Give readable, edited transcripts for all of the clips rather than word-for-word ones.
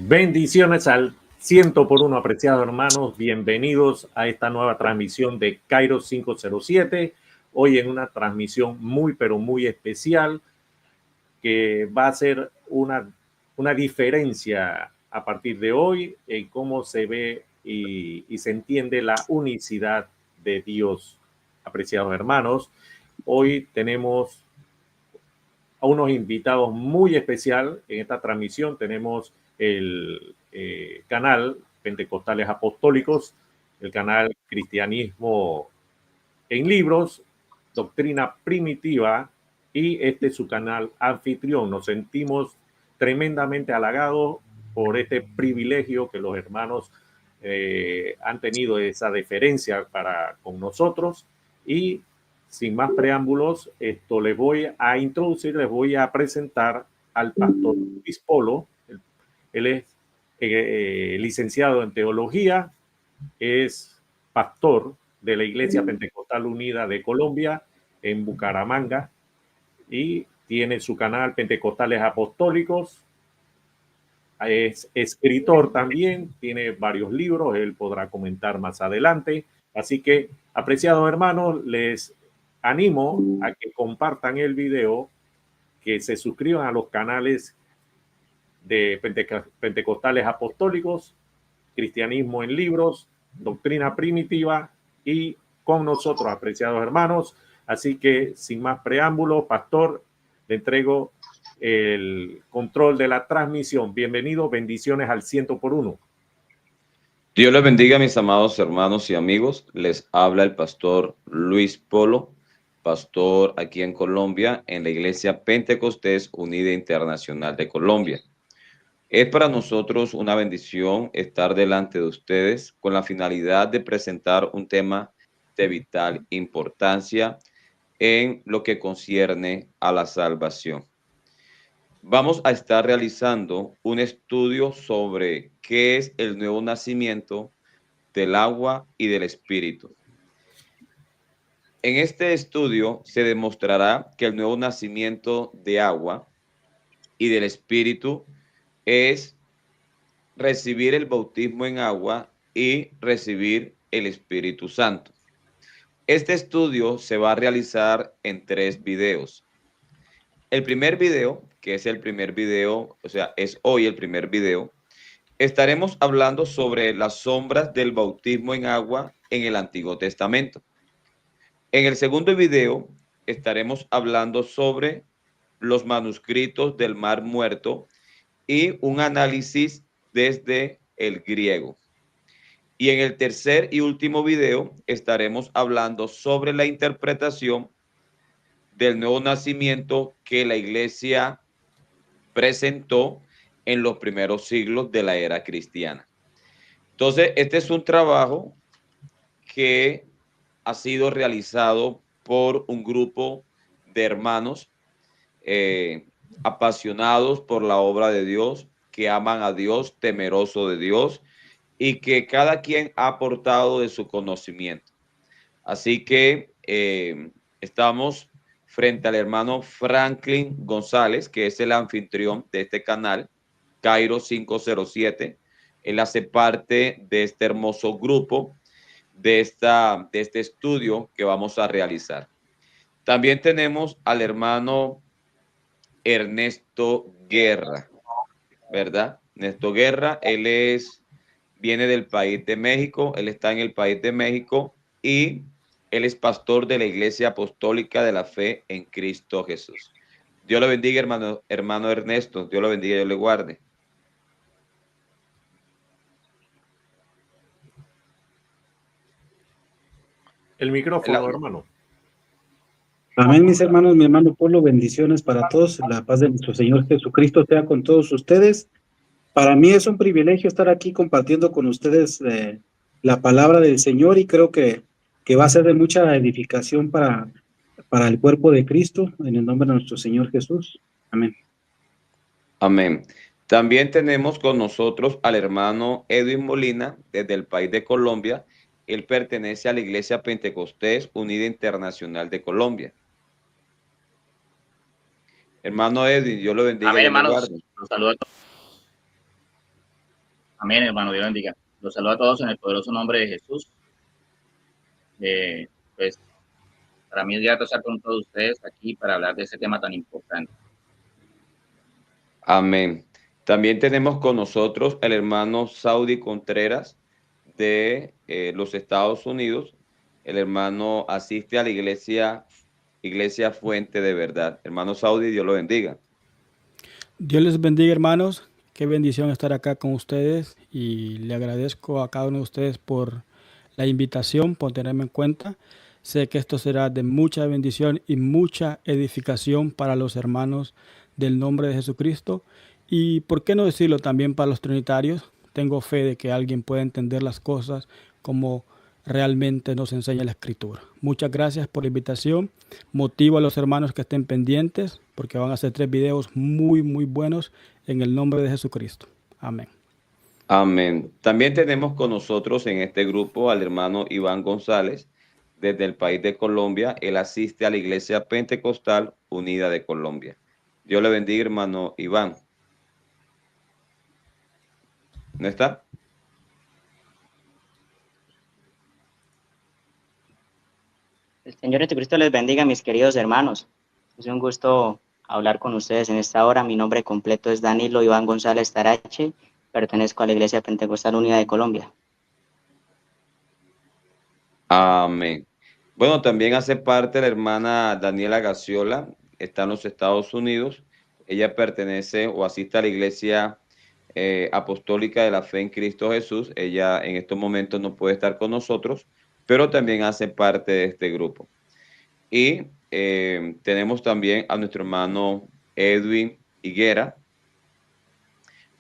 Bendiciones al 100 por 1, apreciados hermanos. Bienvenidos a esta nueva transmisión de Kairos 507. Hoy en una transmisión muy, pero muy especial que va a ser una diferencia a partir de hoy en cómo se ve y se entiende la unicidad de Dios, apreciados hermanos. Hoy tenemos a unos invitados muy especial en esta transmisión. Tenemos el canal Pentecostales Apostólicos, el canal Cristianismo en Libros, Doctrina Primitiva, y este es su canal anfitrión. Nos sentimos tremendamente halagados por este privilegio que los hermanos han tenido, esa deferencia para con nosotros. Y sin más preámbulos, les voy a introducir, les voy a presentar al pastor Luis Polo. Él es licenciado en teología, es pastor de la Iglesia Pentecostal Unida de Colombia en Bucaramanga y tiene su canal Pentecostales Apostólicos. Es escritor también, tiene varios libros, él podrá comentar más adelante. Así que, apreciados hermanos, les animo a que compartan el video, que se suscriban a los canales de Pentecostales Apostólicos, Cristianismo en Libros, Doctrina Primitiva y con nosotros, apreciados hermanos. Así que, sin más preámbulos, pastor, le entrego el control de la transmisión. Bienvenido, bendiciones al 100 por 1. Dios les bendiga, mis amados hermanos y amigos. Les habla el pastor Luis Polo, pastor aquí en Colombia, en la Iglesia Pentecostés Unida Internacional de Colombia. Es para nosotros una bendición estar delante de ustedes con la finalidad de presentar un tema de vital importancia en lo que concierne a la salvación. Vamos a estar realizando un estudio sobre qué es el nuevo nacimiento del agua y del espíritu. En este estudio se demostrará que el nuevo nacimiento de agua y del espíritu es recibir el bautismo en agua y recibir el Espíritu Santo. Este estudio se va a realizar en 3 videos. El primer video, que es el primer video, o sea, es hoy el primer video, estaremos hablando sobre las sombras del bautismo en agua en el Antiguo Testamento. En el segundo video estaremos hablando sobre los manuscritos del Mar Muerto y un análisis desde el griego. Y en el tercer y último video estaremos hablando sobre la interpretación del nuevo nacimiento que la Iglesia presentó en los primeros siglos de la era cristiana. Entonces, este es un trabajo que ha sido realizado por un grupo de hermanos apasionados por la obra de Dios, que aman a Dios, temeroso de Dios, y que cada quien ha aportado de su conocimiento. Así que estamos frente al hermano Franklin González, que es el anfitrión de este canal, Kairos 507. Él hace parte de este hermoso grupo, de este estudio que vamos a realizar. También tenemos al hermano Ernesto Guerra, ¿verdad? Ernesto Guerra, viene del país de México, él está en el país de México y él es pastor de la Iglesia Apostólica de la Fe en Cristo Jesús. Dios lo bendiga, hermano Ernesto, Dios lo bendiga y Dios le guarde. El micrófono, hermano. Amén, mis hermanos, mi hermano Polo, bendiciones para todos. La paz de nuestro Señor Jesucristo sea con todos ustedes. Para mí es un privilegio estar aquí compartiendo con ustedes la palabra del Señor, y creo que va a ser de mucha edificación para el cuerpo de Cristo, en el nombre de nuestro Señor Jesús. Amén. Amén. También tenemos con nosotros al hermano Edwin Molina, desde el país de Colombia. Él pertenece a la Iglesia Pentecostés Unida Internacional de Colombia. Hermano Edwin, Dios lo bendiga. Amén, hermanos. Un saludo a todos. Amén, hermano, Dios bendiga. Los saludo a todos en el poderoso nombre de Jesús. Pues para mí es grato estar con todos ustedes aquí para hablar de este tema tan importante. Amén. También tenemos con nosotros el hermano Saudi Contreras de los Estados Unidos. El hermano asiste a la iglesia Fuente de Verdad. Hermano Saudi, Dios lo bendiga. Dios les bendiga, hermanos. Qué bendición estar acá con ustedes y le agradezco a cada uno de ustedes por la invitación, por tenerme en cuenta. Sé que esto será de mucha bendición y mucha edificación para los hermanos del nombre de Jesucristo. Y por qué no decirlo también para los trinitarios. Tengo fe de que alguien pueda entender las cosas como realmente nos enseña la Escritura. Muchas gracias por la invitación. Motivo a los hermanos que estén pendientes porque van a hacer 3 videos muy buenos en el nombre de Jesucristo. Amén. Amén. También tenemos con nosotros en este grupo al hermano Iván González desde el país de Colombia. Él asiste a la Iglesia Pentecostal Unida de Colombia. Dios le bendiga, hermano Iván. ¿No está? El Señor Jesucristo les bendiga, mis queridos hermanos. Es un gusto hablar con ustedes en esta hora. Mi nombre completo es Danilo Iván González Tarache. Pertenezco a la Iglesia Pentecostal Unida de Colombia. Amén. Bueno, también hace parte la hermana Daniela Gaciola, está en los Estados Unidos. Ella pertenece o asiste a la Iglesia Apostólica de la Fe en Cristo Jesús. Ella en estos momentos no puede estar con nosotros, pero también hace parte de este grupo. Y tenemos también a nuestro hermano Edwin Higuera,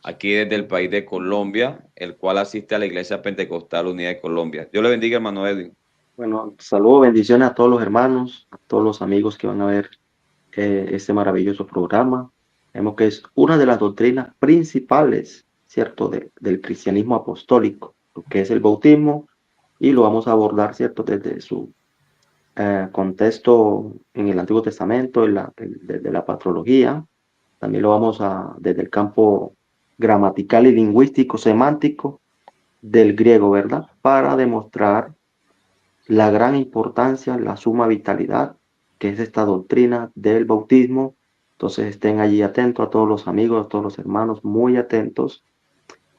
aquí desde el país de Colombia, el cual asiste a la Iglesia Pentecostal Unida de Colombia. Dios le bendiga, hermano Edwin. Bueno, saludo, bendiciones a todos los hermanos, a todos los amigos que van a ver este maravilloso programa. Vemos que es una de las doctrinas principales, ¿cierto?, del cristianismo apostólico, lo que es el bautismo, y lo vamos a abordar, ¿cierto?, desde su contexto en el Antiguo Testamento, desde la patrología. También lo vamos desde el campo gramatical y lingüístico, semántico del griego, ¿verdad?, para demostrar la gran importancia, la suma vitalidad que es esta doctrina del bautismo. Entonces estén allí atentos a todos los amigos, a todos los hermanos, muy atentos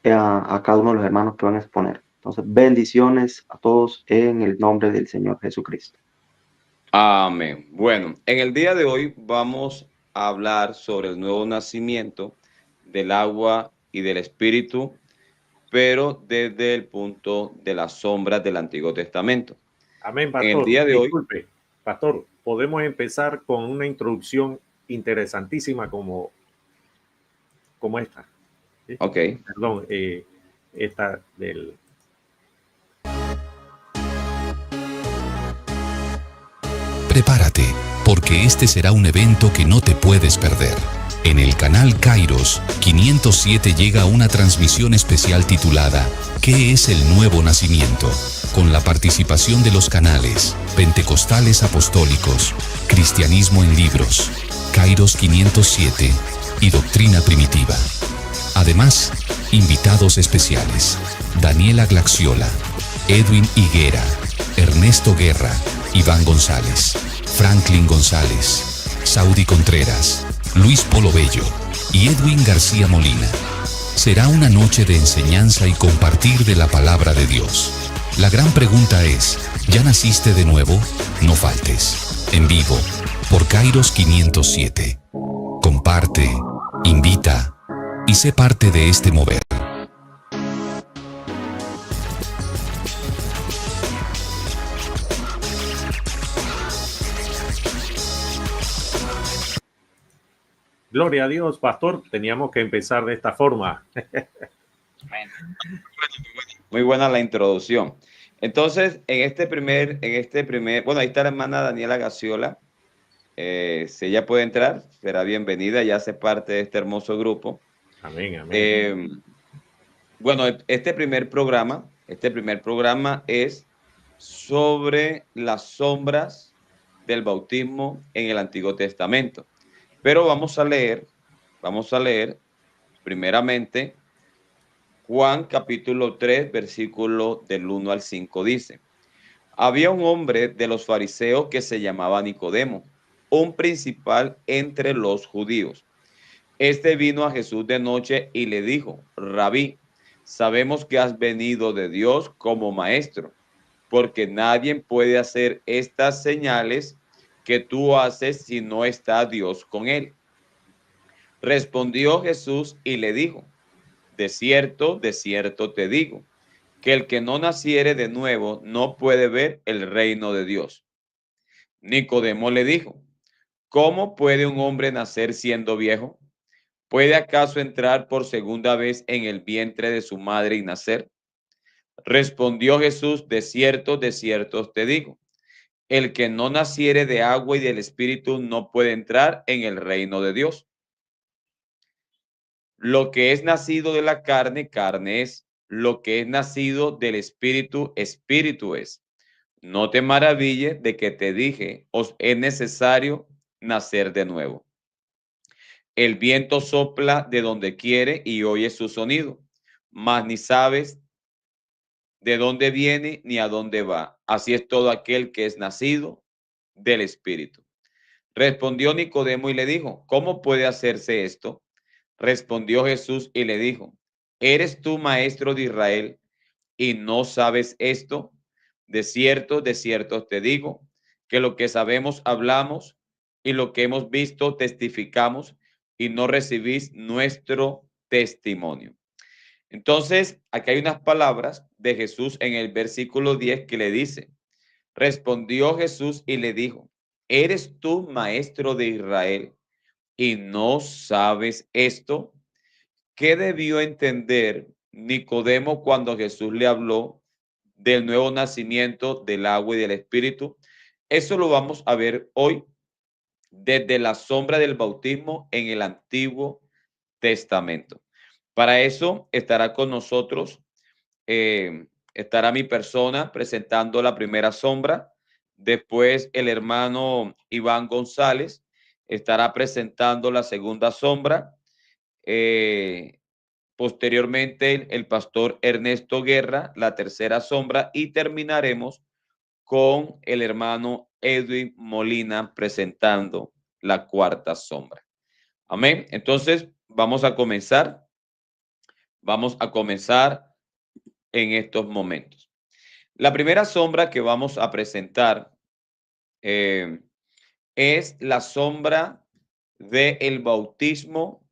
a cada uno de los hermanos que van a exponer. Entonces, bendiciones a todos en el nombre del Señor Jesucristo. Amén. Bueno, en el día de hoy vamos a hablar sobre el nuevo nacimiento del agua y del espíritu, pero desde el punto de las sombras del Antiguo Testamento. Amén, pastor. En el día de Disculpe, pastor, podemos empezar con una introducción interesantísima como esta. ¿Sí? Ok. Perdón, esta del... Prepárate, porque este será un evento que no te puedes perder. En el canal Kairos 507 llega una transmisión especial titulada ¿Qué es el nuevo nacimiento?, con la participación de los canales Pentecostales Apostólicos, Cristianismo en Libros, Kairos 507 y Doctrina Primitiva. Además, invitados especiales: Daniela Glaciola, Edwin Higuera, Ernesto Guerra, Iván González, Franklin González, Saudi Contreras, Luis Polo Bello y Edwin García Molina. Será una noche de enseñanza y compartir de la palabra de Dios. La gran pregunta es, ¿ya naciste de nuevo? No faltes. En vivo, por Kairos 507. Comparte, invita y sé parte de este mover. Gloria a Dios, pastor. Teníamos que empezar de esta forma. Muy buena la introducción. Entonces, en este primer, bueno, ahí está la hermana Daniela Gaciola. Si ella puede entrar, será bienvenida, ya hace parte de este hermoso grupo. Amén, amén. Bueno, este primer programa es sobre las sombras del bautismo en el Antiguo Testamento. Pero vamos a leer primeramente Juan capítulo 3, versículo del 1 al 5 dice: había un hombre de los fariseos que se llamaba Nicodemo, un principal entre los judíos. Este vino a Jesús de noche y le dijo: Rabí, sabemos que has venido de Dios como maestro, porque nadie puede hacer estas señales que tú haces si no está Dios con él. Respondió Jesús y le dijo: de cierto te digo, que el que no naciere de nuevo no puede ver el reino de Dios. Nicodemo le dijo: ¿cómo puede un hombre nacer siendo viejo? ¿Puede acaso entrar por segunda vez en el vientre de su madre y nacer? Respondió Jesús: de cierto te digo, el que no naciere de agua y del Espíritu no puede entrar en el reino de Dios. Lo que es nacido de la carne, carne es. Lo que es nacido del Espíritu, Espíritu es. No te maravilles de que te dije: os es necesario nacer de nuevo. El viento sopla de donde quiere y oyes su sonido, mas ni sabes de dónde viene ni a dónde va. Así es todo aquel que es nacido del Espíritu. Respondió Nicodemo y le dijo: ¿cómo puede hacerse esto? Respondió Jesús y le dijo: ¿eres tú maestro de Israel y no sabes esto? De cierto te digo, que lo que sabemos hablamos y lo que hemos visto testificamos, y no recibís nuestro testimonio. Entonces, aquí hay unas palabras de Jesús en el versículo 10 que le dice: respondió Jesús y le dijo: ¿eres tú maestro de Israel y no sabes esto? ¿Qué debió entender Nicodemo cuando Jesús le habló del nuevo nacimiento del agua y del Espíritu? Eso lo vamos a ver hoy desde la sombra del bautismo en el Antiguo Testamento. Para eso estará con nosotros, estará mi persona presentando la primera sombra. Después el hermano Iván González estará presentando la segunda sombra. Posteriormente el pastor Ernesto Guerra, la tercera sombra, y terminaremos con el hermano Edwin Molina presentando la cuarta sombra. Amén. Entonces vamos a comenzar. Vamos a comenzar en estos momentos. La primera sombra que vamos a presentar es la sombra del bautismo,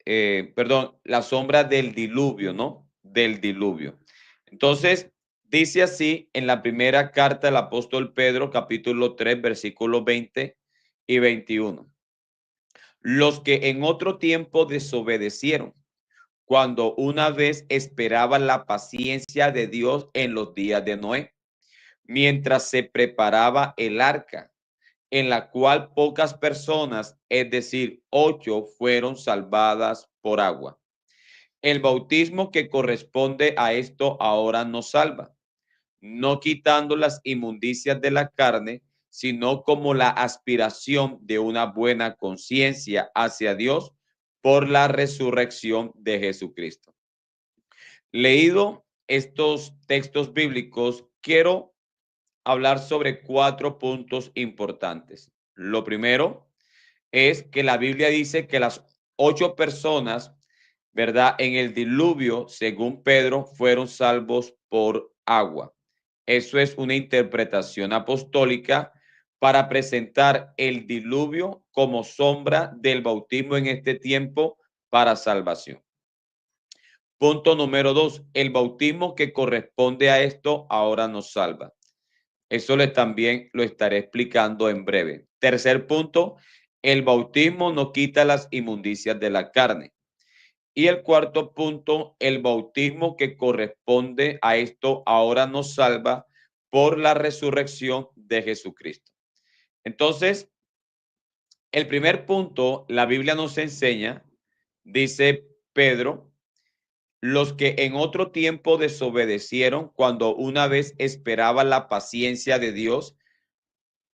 la sombra del diluvio, ¿no? Del diluvio. Entonces, dice así en la primera carta del apóstol Pedro, capítulo 3, versículos 20 y 21. Los que en otro tiempo desobedecieron, cuando una vez esperaban la paciencia de Dios en los días de Noé, mientras se preparaba el arca, en la cual pocas personas, es decir, 8, fueron salvadas por agua. El bautismo que corresponde a esto ahora nos salva, no quitando las inmundicias de la carne, sino como la aspiración de una buena conciencia hacia Dios por la resurrección de Jesucristo. Leído estos textos bíblicos, quiero hablar sobre 4 puntos importantes. Lo primero es que la Biblia dice que las 8 personas, ¿verdad?, en el diluvio, según Pedro, fueron salvos por agua. Eso es una interpretación apostólica para presentar el diluvio como sombra del bautismo en este tiempo para salvación. Punto número 2, el bautismo que corresponde a esto ahora nos salva. Eso también lo estaré explicando en breve. Tercer punto, el bautismo no quita las inmundicias de la carne. Y el cuarto punto, el bautismo que corresponde a esto ahora nos salva por la resurrección de Jesucristo. Entonces, el primer punto, la Biblia nos enseña, dice Pedro, los que en otro tiempo desobedecieron cuando una vez esperaban la paciencia de Dios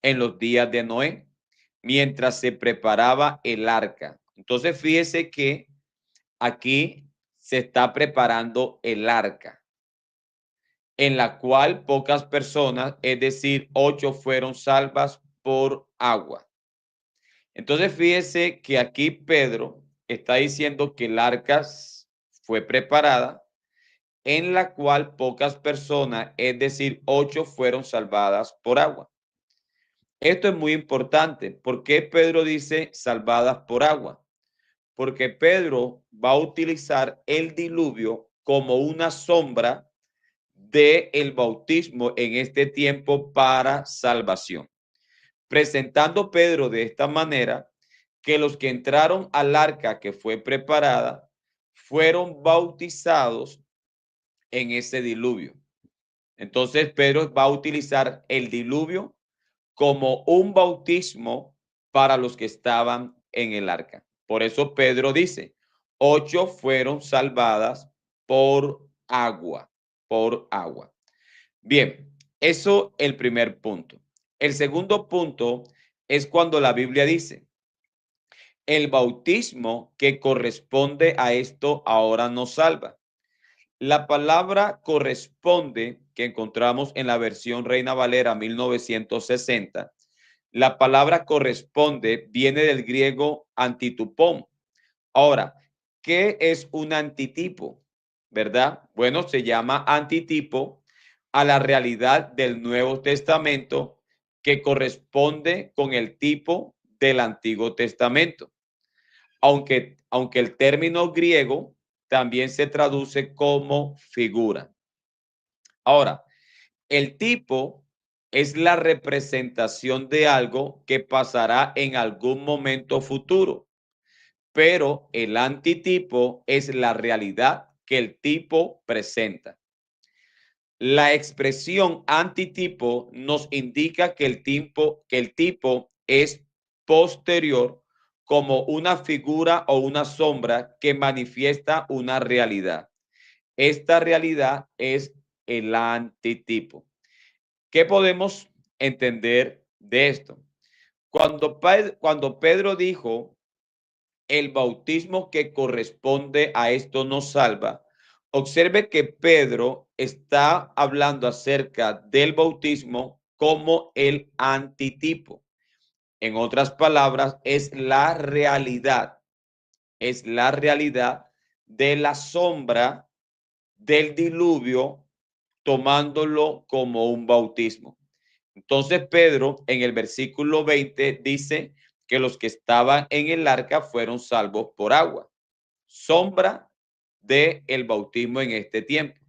en los días de Noé, mientras se preparaba el arca. Entonces, fíjese que aquí se está preparando el arca, en la cual pocas personas, es decir, 8 fueron salvas por agua. Entonces fíjese que aquí Pedro está diciendo que el arca fue preparada, en la cual pocas personas, es decir, 8 fueron salvadas por agua. Esto es muy importante. ¿Por qué Pedro dice salvadas por agua? Porque Pedro va a utilizar el diluvio como una sombra del bautismo en este tiempo para salvación. Presentando Pedro de esta manera que los que entraron al arca que fue preparada fueron bautizados en ese diluvio. Entonces Pedro va a utilizar el diluvio como un bautismo para los que estaban en el arca. Por eso Pedro dice, 8 fueron salvadas por agua, por agua. Bien, eso el primer punto. El segundo punto es cuando la Biblia dice, el bautismo que corresponde a esto ahora nos salva. La palabra corresponde, que encontramos en la versión Reina Valera 1960, la palabra corresponde viene del griego antitupón. Ahora, ¿qué es un antitipo? ¿Verdad? Bueno, se llama antitipo a la realidad del Nuevo Testamento que corresponde con el tipo del Antiguo Testamento. Aunque el término griego también se traduce como figura. Ahora, el tipo es la representación de algo que pasará en algún momento futuro, pero el antitipo es la realidad que el tipo presenta. La expresión antitipo nos indica que el tipo es posterior, como una figura o una sombra que manifiesta una realidad. Esta realidad es el antitipo. ¿Qué podemos entender de esto? Cuando Pedro dijo, el bautismo que corresponde a esto nos salva, observe que Pedro está hablando acerca del bautismo como el antitipo. En otras palabras, es la realidad de la sombra del diluvio, tomándolo como un bautismo. Entonces Pedro en el versículo 20 dice que los que estaban en el arca fueron salvos por agua, sombra del bautismo en este tiempo.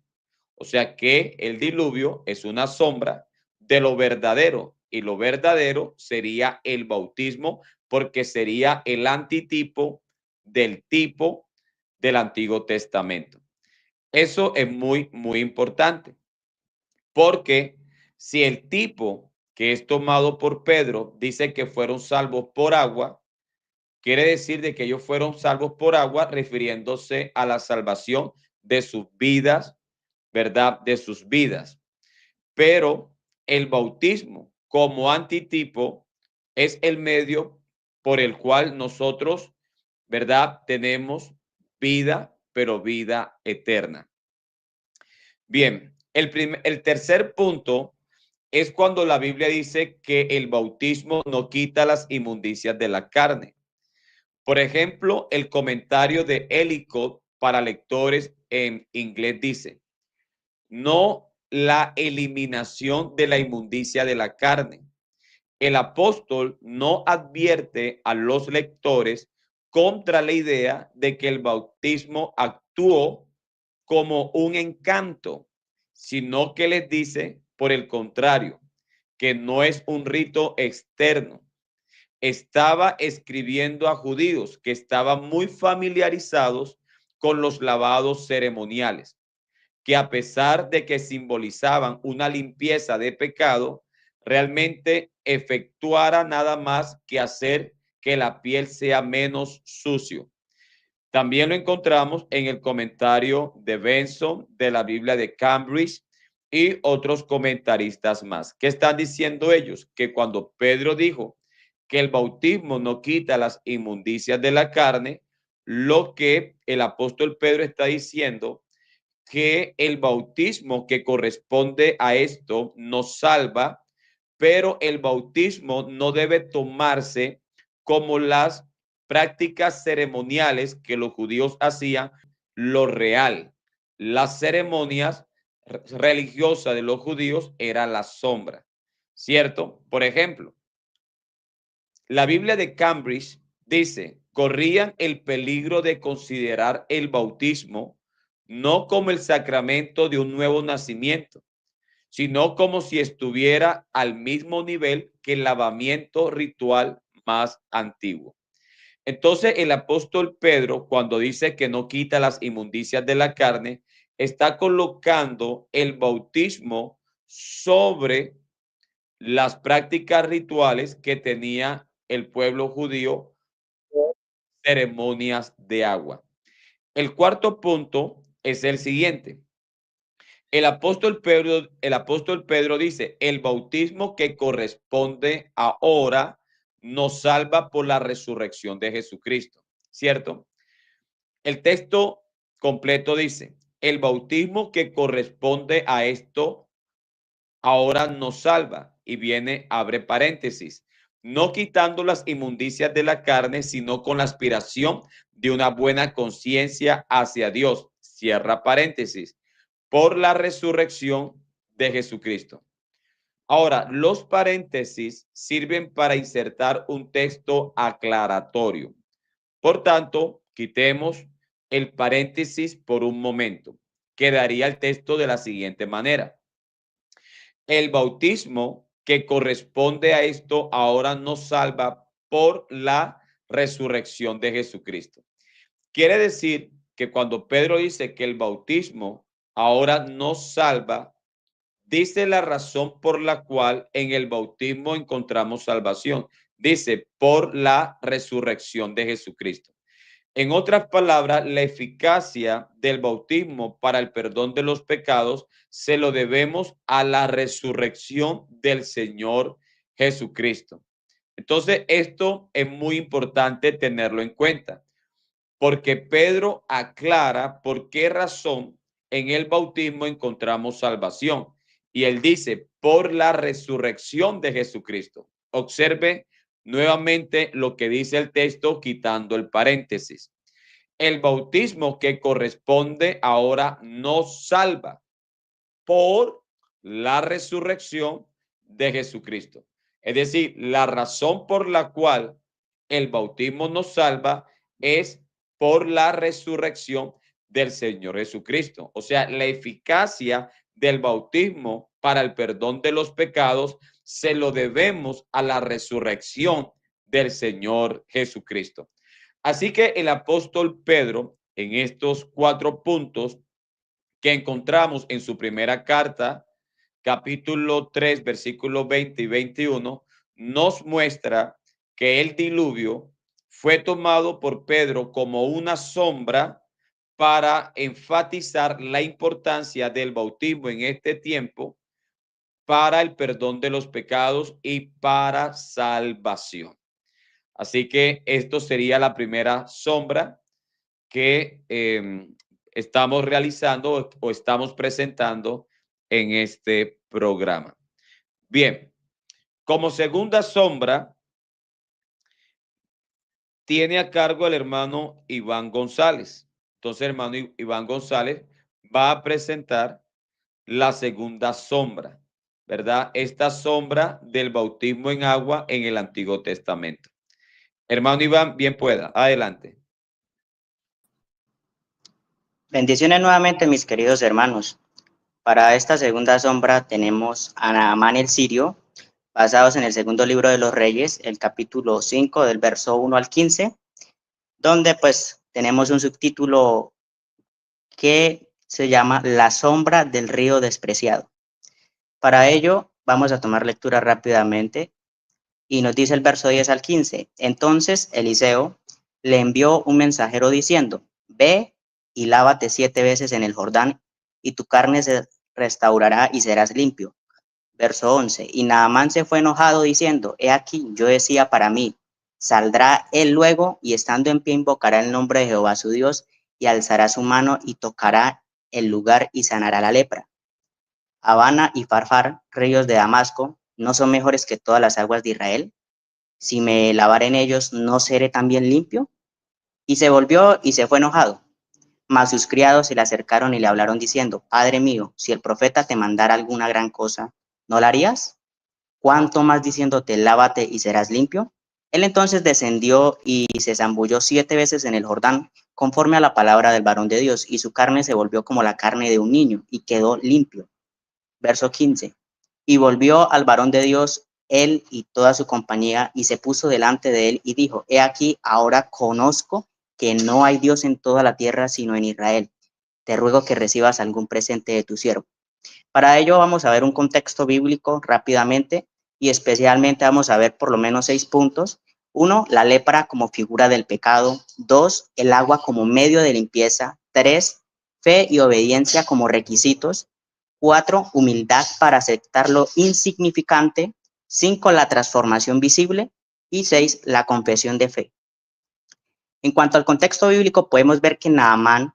O sea que el diluvio es una sombra de lo verdadero, y lo verdadero sería el bautismo, porque sería el antitipo del tipo del Antiguo Testamento. Eso es muy, muy importante, porque si el tipo que es tomado por Pedro dice que fueron salvos por agua, quiere decir de que ellos fueron salvos por agua, refiriéndose a la salvación de sus vidas, ¿verdad? De sus vidas. Pero el bautismo como antitipo es el medio por el cual nosotros, ¿verdad? Tenemos vida, pero vida eterna. Bien, el tercer punto es cuando la Biblia dice que el bautismo no quita las inmundicias de la carne. Por ejemplo, el comentario de Ellicott para lectores en inglés dice, no la eliminación de la inmundicia de la carne. El apóstol no advierte a los lectores contra la idea de que el bautismo actuó como un encanto, sino que les dice, por el contrario, que no es un rito externo. Estaba escribiendo a judíos que estaban muy familiarizados con los lavados ceremoniales, que a pesar de que simbolizaban una limpieza de pecado, realmente efectuara nada más que hacer que la piel sea menos sucio. También lo encontramos en el comentario de Benson de la Biblia de Cambridge y otros comentaristas más. ¿Qué están diciendo ellos? Que cuando Pedro dijo que el bautismo no quita las inmundicias de la carne, lo que el apóstol Pedro está diciendo, que el bautismo que corresponde a esto nos salva, pero el bautismo no debe tomarse como las prácticas ceremoniales que los judíos hacían, lo real. Las ceremonias religiosas de los judíos era la sombra, ¿cierto? Por ejemplo, la Biblia de Cambridge dice, corrían el peligro de considerar el bautismo no como el sacramento de un nuevo nacimiento, sino como si estuviera al mismo nivel que el lavamiento ritual más antiguo. Entonces el apóstol Pedro, cuando dice que no quita las inmundicias de la carne, está colocando el bautismo sobre las prácticas rituales que tenía el pueblo judío, ceremonias de agua. El cuarto punto es el siguiente. El apóstol Pedro dice, el bautismo que corresponde ahora nos salva por la resurrección de Jesucristo, ¿cierto? El texto completo dice, el bautismo que corresponde a esto ahora nos salva. Y viene, abre paréntesis, no quitando las inmundicias de la carne, sino con la aspiración de una buena conciencia hacia Dios. Cierra paréntesis. Por la resurrección de Jesucristo. Ahora, los paréntesis sirven para insertar un texto aclaratorio. Por tanto, quitemos el paréntesis por un momento. Quedaría el texto de la siguiente manera. El bautismo que corresponde a esto ahora nos salva por la resurrección de Jesucristo. Quiere decir que cuando Pedro dice que el bautismo ahora nos salva, dice la razón por la cual en el bautismo encontramos salvación. Dice, por la resurrección de Jesucristo. En otras palabras, la eficacia del bautismo para el perdón de los pecados se lo debemos a la resurrección del Señor Jesucristo. Entonces, esto es muy importante tenerlo en cuenta, porque Pedro aclara por qué razón en el bautismo encontramos salvación. Y él dice, por la resurrección de Jesucristo. Observe nuevamente lo que dice el texto, quitando el paréntesis. El bautismo que corresponde ahora nos salva por la resurrección de Jesucristo. Es decir, la razón por la cual el bautismo nos salva es por la resurrección del Señor Jesucristo. O sea, la eficacia del bautismo para el perdón de los pecados se lo debemos a la resurrección del Señor Jesucristo. Así que el apóstol Pedro, en estos 4 puntos que encontramos en su primera carta, capítulo 3, versículos 20 y 21, nos muestra que el diluvio fue tomado por Pedro como una sombra para enfatizar la importancia del bautismo en este tiempo para el perdón de los pecados y para salvación. Así que esto sería la primera sombra que estamos realizando o estamos presentando en este programa. Bien, como segunda sombra, tiene a cargo el hermano Iván González. Entonces, el hermano Iván González va a presentar la segunda sombra, ¿verdad? Esta sombra del bautismo en agua en el Antiguo Testamento. Hermano Iván, bien pueda. Adelante. Bendiciones nuevamente, mis queridos hermanos. Para esta segunda sombra tenemos a Naamán el sirio, basados en el segundo libro de los Reyes, el capítulo 5, del verso 1 al 15, donde pues tenemos un subtítulo que se llama La sombra del río despreciado. Para ello, vamos a tomar lectura rápidamente y nos dice el verso 10 al 15. Entonces Eliseo le envió un mensajero diciendo, ve y lávate 7 veces en el Jordán y tu carne se restaurará y serás limpio. Verso 11. Y Naamán se fue enojado diciendo, he aquí, yo decía para mí, Saldrá él luego y estando en pie invocará el nombre de Jehová su Dios y alzará su mano y tocará el lugar y sanará la lepra. Habana y Farfar, ríos de Damasco, ¿no son mejores que todas las aguas de Israel? Si me lavar en ellos, ¿no seré también limpio? Y se volvió y se fue enojado. Mas sus criados se le acercaron y le hablaron diciendo, Padre mío, si el profeta te mandara alguna gran cosa, ¿no la harías? ¿Cuánto más diciéndote, lávate y serás limpio? Él entonces descendió y se zambulló 7 veces en el Jordán, conforme a la palabra del varón de Dios, y su carne se volvió como la carne de un niño, y quedó limpio. Verso 15. Y volvió al varón de Dios, él y toda su compañía, y se puso delante de él, y dijo, he aquí, ahora conozco que no hay Dios en toda la tierra, sino en Israel. Te ruego que recibas algún presente de tu siervo. Para ello vamos a ver un contexto bíblico rápidamente y especialmente vamos a ver por lo menos 6 puntos. 1, la lepra como figura del pecado. 2, el agua como medio de limpieza. 3, fe y obediencia como requisitos. 4, humildad para aceptar lo insignificante. 5, la transformación visible. Y 6, la confesión de fe. En cuanto al contexto bíblico, podemos ver que Naamán,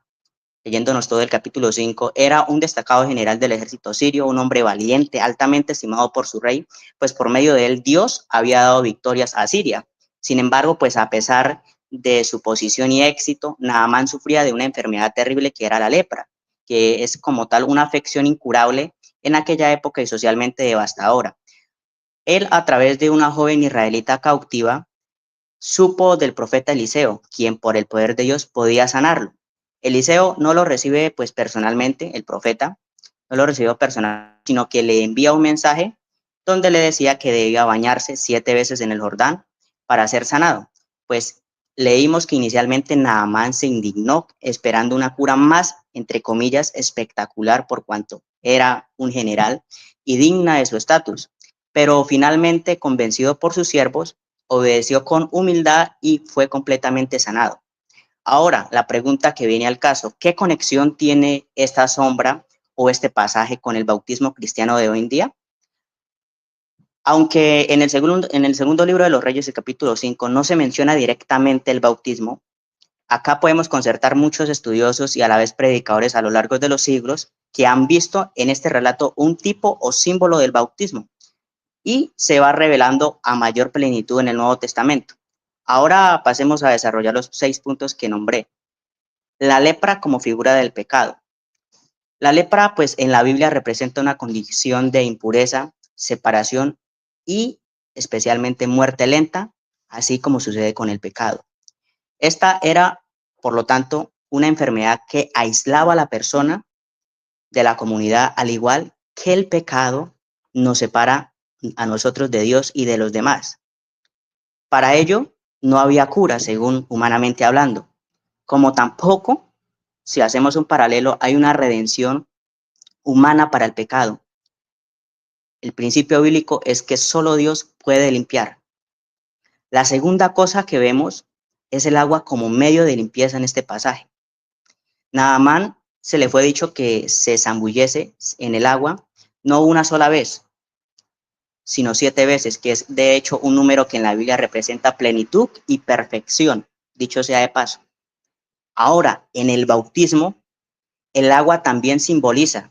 leyéndonos todo el capítulo 5, era un destacado general del ejército sirio, un hombre valiente, altamente estimado por su rey, pues por medio de él Dios había dado victorias a Siria. Sin embargo, pues a pesar de su posición y éxito, Naamán sufría de una enfermedad terrible que era la lepra, que es como tal una afección incurable en aquella época y socialmente devastadora. Él, a través de una joven israelita cautiva, supo del profeta Eliseo, quien por el poder de Dios podía sanarlo. Eliseo no lo recibe pues personalmente, el profeta, no lo recibió personalmente, sino que le envía un mensaje donde le decía que debía bañarse 7 veces en el Jordán para ser sanado. Pues leímos que inicialmente Naamán se indignó esperando una cura más, entre comillas, espectacular por cuanto era un general y digna de su estatus. Pero finalmente, convencido por sus siervos, obedeció con humildad y fue completamente sanado. Ahora, la pregunta que viene al caso, ¿qué conexión tiene esta sombra o este pasaje con el bautismo cristiano de hoy en día? Aunque en el segundo libro de los Reyes, el capítulo 5, no se menciona directamente el bautismo, acá podemos concertar muchos estudiosos y a la vez predicadores a lo largo de los siglos que han visto en este relato un tipo o símbolo del bautismo y se va revelando a mayor plenitud en el Nuevo Testamento. Ahora pasemos a desarrollar los 6 puntos que nombré. La lepra como figura del pecado. La lepra, pues en la Biblia representa una condición de impureza, separación y especialmente muerte lenta, así como sucede con el pecado. Esta era, por lo tanto, una enfermedad que aislaba a la persona de la comunidad, al igual que el pecado nos separa a nosotros de Dios y de los demás. Para ello, no había cura, según humanamente hablando, como tampoco, si hacemos un paralelo, hay una redención humana para el pecado. El principio bíblico es que solo Dios puede limpiar. La segunda cosa que vemos es el agua como medio de limpieza en este pasaje. Naamán se le fue dicho que se zambullese en el agua, no una sola vez, sino 7 veces, que es de hecho un número que en la Biblia representa plenitud y perfección, dicho sea de paso. Ahora, en el bautismo, el agua también simboliza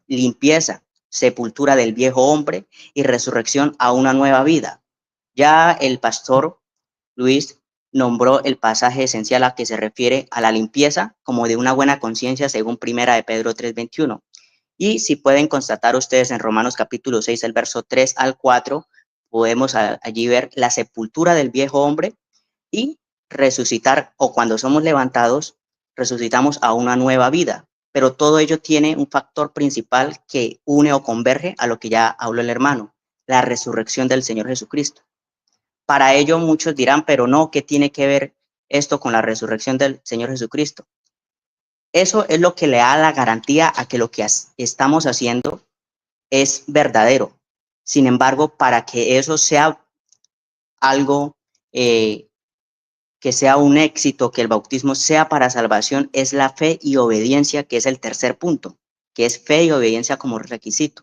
limpieza, sepultura del viejo hombre y resurrección a una nueva vida. Ya el pastor Luis nombró el pasaje esencial a que se refiere a la limpieza como de una buena conciencia según 1 de Pedro 3:21. Y si pueden constatar ustedes en Romanos capítulo 6, el verso 3 al 4, podemos allí ver la sepultura del viejo hombre y resucitar, o cuando somos levantados, resucitamos a una nueva vida. Pero todo ello tiene un factor principal que une o converge a lo que ya habló el hermano, la resurrección del Señor Jesucristo. Para ello muchos dirán, pero no, ¿qué tiene que ver esto con la resurrección del Señor Jesucristo? Eso es lo que le da la garantía a que lo que estamos haciendo es verdadero. Sin embargo, para que eso sea algo que sea un éxito, que el bautismo sea para salvación, es la fe y obediencia, que es el tercer punto, que es fe y obediencia como requisito.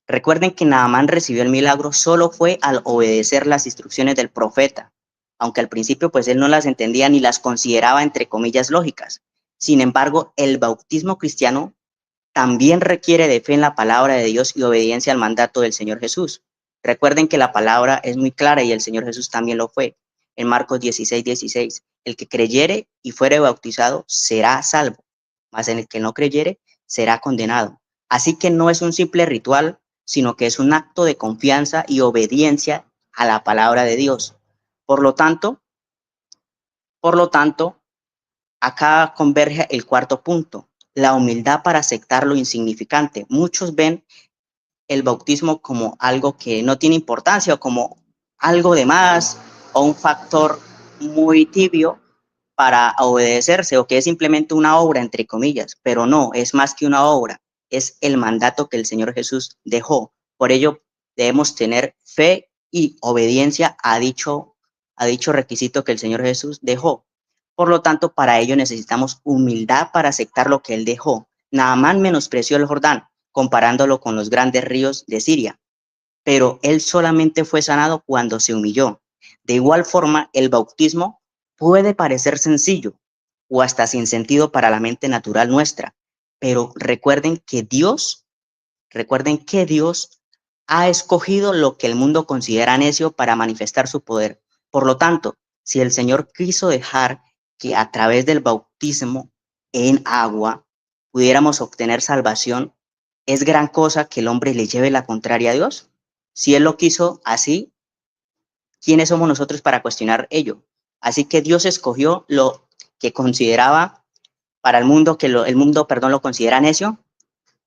Recuerden que Naamán recibió el milagro solo fue al obedecer las instrucciones del profeta. aunque al principio pues él no las entendía ni las consideraba entre comillas lógicas. Sin embargo, el bautismo cristiano también requiere de fe en la palabra de Dios y obediencia al mandato del Señor Jesús. Recuerden que la palabra es muy clara y el Señor Jesús también lo fue. En Marcos 16:16, el que creyere y fuere bautizado será salvo, mas en el que no creyere será condenado. Así que no es un simple ritual, sino que es un acto de confianza y obediencia a la palabra de Dios. Por lo tanto, acá converge el cuarto punto, la humildad para aceptar lo insignificante. Muchos ven el bautismo como algo que no tiene importancia o como algo de más o un factor muy tibio para obedecerse o que es simplemente una obra, entre comillas, pero no, es más que una obra, es el mandato que el Señor Jesús dejó. Por ello, debemos tener fe y obediencia a dicho requisito que el Señor Jesús dejó. Por lo tanto, para ello necesitamos humildad para aceptar lo que Él dejó. Naamán menospreció el Jordán, comparándolo con los grandes ríos de Siria, pero él solamente fue sanado cuando se humilló. De igual forma, el bautismo puede parecer sencillo o hasta sin sentido para la mente natural nuestra, pero recuerden que Dios ha escogido lo que el mundo considera necio para manifestar su poder. Por lo tanto, si el Señor quiso dejar que a través del bautismo en agua pudiéramos obtener salvación, ¿es gran cosa que el hombre le lleve la contraria a Dios? Si Él lo quiso así, ¿quiénes somos nosotros para cuestionar ello? Así que Dios escogió lo que consideraba para el mundo, el mundo lo considera necio,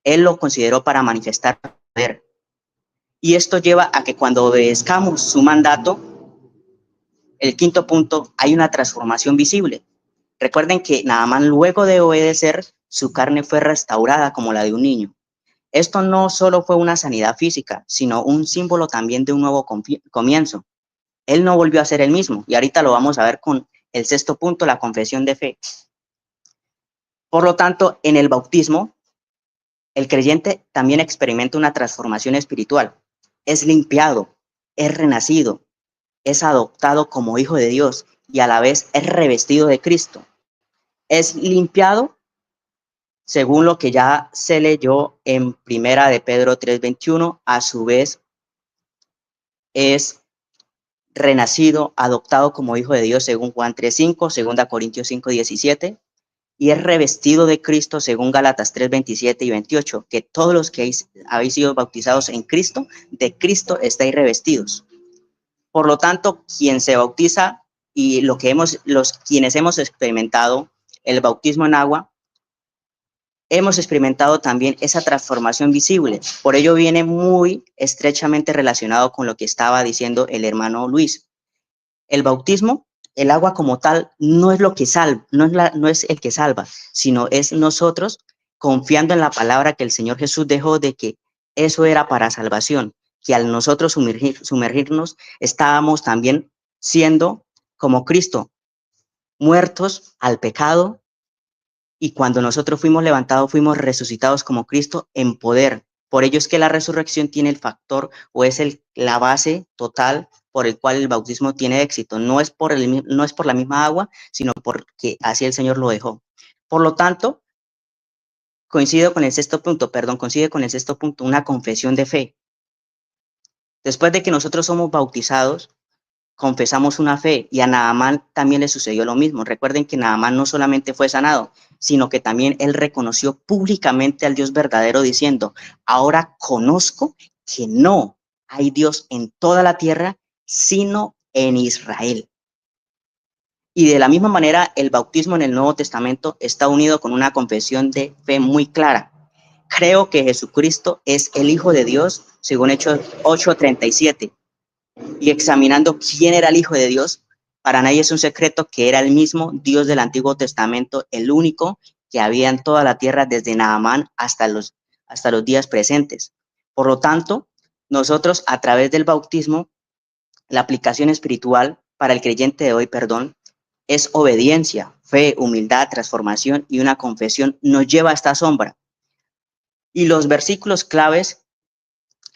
Él lo consideró para manifestar poder. Y esto lleva a que cuando obedezcamos su mandato, el quinto punto, hay una transformación visible. Recuerden que Naamán, luego de obedecer, su carne fue restaurada como la de un niño. Esto no solo fue una sanidad física, sino un símbolo también de un nuevo comienzo. Él no volvió a ser el mismo, y ahorita lo vamos a ver con el sexto punto, la confesión de fe. Por lo tanto, en el bautismo, el creyente también experimenta una transformación espiritual. Es limpiado, es renacido, es adoptado como hijo de Dios y a la vez es revestido de Cristo. Es limpiado según lo que ya se leyó en Primera de Pedro 3:21, a su vez es renacido, adoptado como hijo de Dios según Juan 3:5, 2 Corintios 5:17, y es revestido de Cristo según Gálatas 3:27 y 28, que todos los que habéis sido bautizados en Cristo, de Cristo estáis revestidos. Por lo tanto, quien se bautiza y quienes hemos experimentado el bautismo en agua, hemos experimentado también esa transformación visible. Por ello viene muy estrechamente relacionado con lo que estaba diciendo el hermano Luis. El bautismo, el agua como tal, no es lo que salva, no es el que salva, sino es nosotros confiando en la palabra que el Señor Jesús dejó de que eso era para salvación, que al nosotros sumergirnos estábamos también siendo como Cristo, muertos al pecado, y cuando nosotros fuimos levantados, fuimos resucitados como Cristo en poder. Por ello es que la resurrección tiene el factor o es la base total por el cual el bautismo tiene éxito. No es por la misma agua, sino porque así el Señor lo dejó. Por lo tanto, coincide con el sexto punto, una confesión de fe. Después de que nosotros somos bautizados, confesamos una fe, y a Naamán también le sucedió lo mismo. Recuerden que Naamán no solamente fue sanado, sino que también él reconoció públicamente al Dios verdadero diciendo: ahora conozco que no hay Dios en toda la tierra sino en Israel. Y de la misma manera, el bautismo en el Nuevo Testamento está unido con una confesión de fe muy clara. Creo que Jesucristo es el Hijo de Dios, según Hechos 8:37. Y examinando quién era el Hijo de Dios, para nadie es un secreto que era el mismo Dios del Antiguo Testamento, el único que había en toda la tierra desde Naamán hasta los días presentes. Por lo tanto, nosotros a través del bautismo, la aplicación espiritual para el creyente de hoy, es obediencia, fe, humildad, transformación y una confesión nos lleva a esta sombra. Y los versículos claves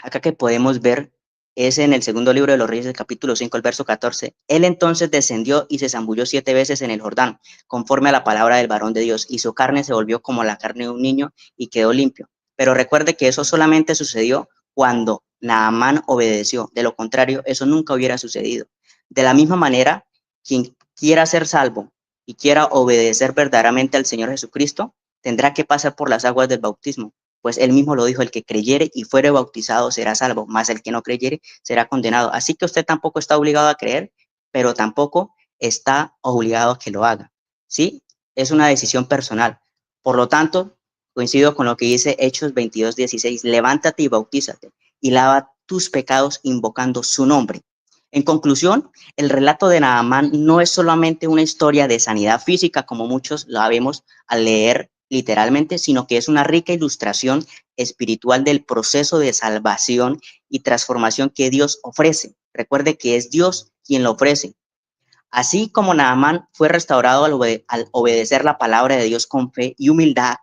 acá que podemos ver es en el segundo libro de los Reyes, el capítulo 5, el verso 14. Él entonces descendió y se zambulló 7 veces en el Jordán, conforme a la palabra del varón de Dios, y su carne se volvió como la carne de un niño y quedó limpio. Pero recuerde que eso solamente sucedió cuando Naamán obedeció. De lo contrario, eso nunca hubiera sucedido. De la misma manera, quien quiera ser salvo y quiera obedecer verdaderamente al Señor Jesucristo, tendrá que pasar por las aguas del bautismo. Pues él mismo lo dijo, el que creyere y fuere bautizado será salvo, mas el que no creyere será condenado. Así que usted tampoco está obligado a creer, pero tampoco está obligado a que lo haga, ¿sí? Es una decisión personal. Por lo tanto, coincido con lo que dice Hechos 22:16, levántate y bautízate y lava tus pecados invocando su nombre. En conclusión, el relato de Naamán no es solamente una historia de sanidad física, como muchos la vemos al leer literalmente, sino que es una rica ilustración espiritual del proceso de salvación y transformación que Dios ofrece. Recuerde que es Dios quien lo ofrece. Así como Naamán fue restaurado al obedecer la palabra de Dios con fe y humildad,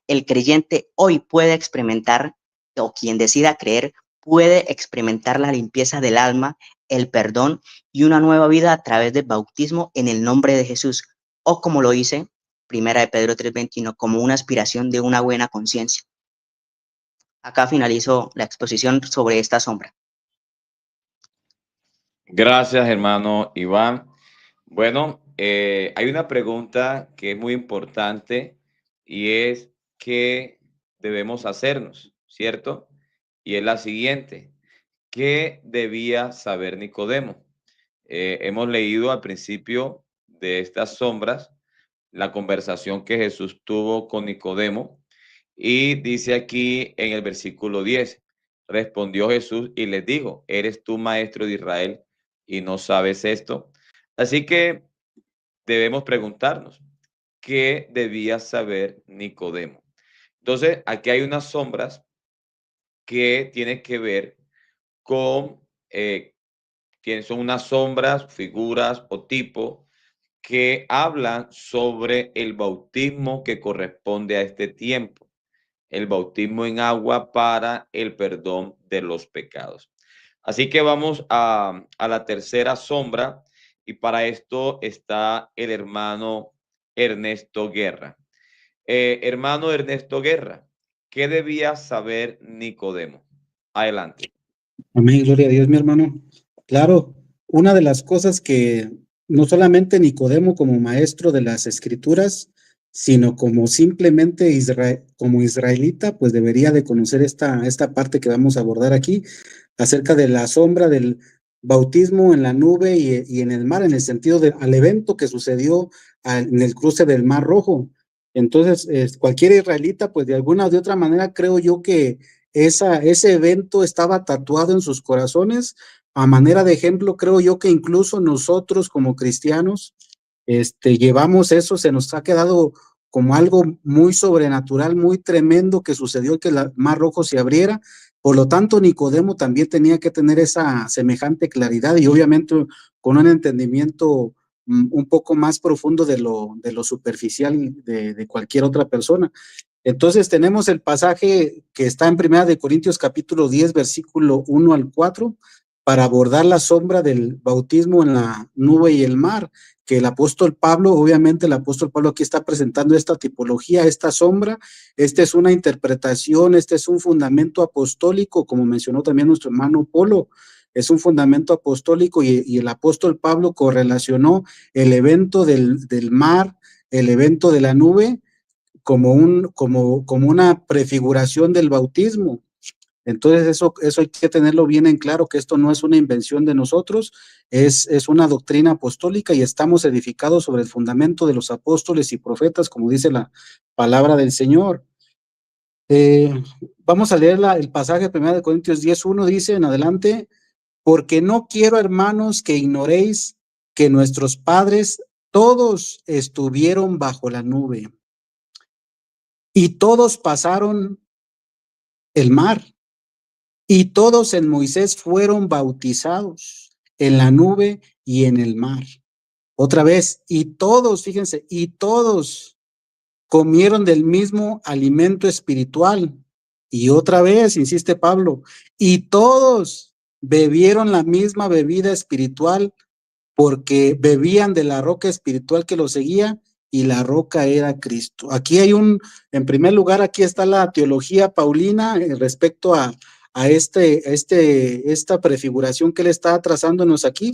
el creyente hoy puede experimentar, o quien decida creer, puede experimentar la limpieza del alma, el perdón y una nueva vida a través del bautismo en el nombre de Jesús, o como lo dice Primera de Pedro 3:21, como una aspiración de una buena conciencia. Acá finalizo la exposición sobre esta sombra. Gracias, hermano Iván. Bueno, hay una pregunta que es muy importante y es ¿qué debemos hacernos? ¿Cierto? Y es la siguiente. ¿Qué debía saber Nicodemo? Hemos leído al principio de estas sombras la conversación que Jesús tuvo con Nicodemo y dice aquí en el versículo 10, respondió Jesús y les dijo, ¿eres tú maestro de Israel y no sabes esto? Así que debemos preguntarnos, ¿qué debía saber Nicodemo? Entonces, aquí hay unas sombras que tienen que ver con que son unas sombras, figuras o tipos que hablan sobre el bautismo que corresponde a este tiempo, el bautismo en agua para el perdón de los pecados. Así que vamos a la tercera sombra y para esto está el hermano Ernesto Guerra. Hermano Ernesto Guerra, ¿qué debía saber Nicodemo? Adelante. Amén, gloria a Dios, mi hermano. Claro, una de las cosas que no solamente Nicodemo como maestro de las escrituras, sino como simplemente como israelita, pues debería de conocer esta parte que vamos a abordar aquí, acerca de la sombra del bautismo en la nube y en el mar, en el sentido al evento que sucedió en el cruce del Mar Rojo. Entonces, cualquier israelita, pues de alguna o de otra manera, creo yo que ese evento estaba tatuado en sus corazones. A manera de ejemplo, creo yo que incluso nosotros como cristianos llevamos eso, se nos ha quedado como algo muy sobrenatural, muy tremendo que sucedió, que el Mar Rojo se abriera. Por lo tanto, Nicodemo también tenía que tener esa semejante claridad y obviamente con un entendimiento un poco más profundo de lo superficial de cualquier otra persona. Entonces tenemos el pasaje que está en 1 Corintios capítulo 10, versículo 1 al 4, para abordar la sombra del bautismo en la nube y el mar, que el apóstol Pablo, obviamente el apóstol Pablo aquí está presentando esta tipología, esta sombra. Esta es una interpretación, este es un fundamento apostólico, como mencionó también nuestro hermano Polo, es un fundamento apostólico y el apóstol Pablo correlacionó el evento del mar, el evento de la nube, como una prefiguración del bautismo. Entonces eso hay que tenerlo bien en claro, que esto no es una invención de nosotros, es una doctrina apostólica y estamos edificados sobre el fundamento de los apóstoles y profetas, como dice la palabra del Señor. Vamos a leer el pasaje de 1 Corintios 10:1, dice en adelante, porque no quiero, hermanos, que ignoréis que nuestros padres todos estuvieron bajo la nube y todos pasaron el mar, y todos en Moisés fueron bautizados en la nube y en el mar. Otra vez, y todos, fíjense, y todos comieron del mismo alimento espiritual. Y otra vez, insiste Pablo, y todos bebieron la misma bebida espiritual porque bebían de la roca espiritual que los seguía y la roca era Cristo. Aquí hay en primer lugar, aquí está la teología paulina respecto a esta prefiguración que él está trazándonos aquí,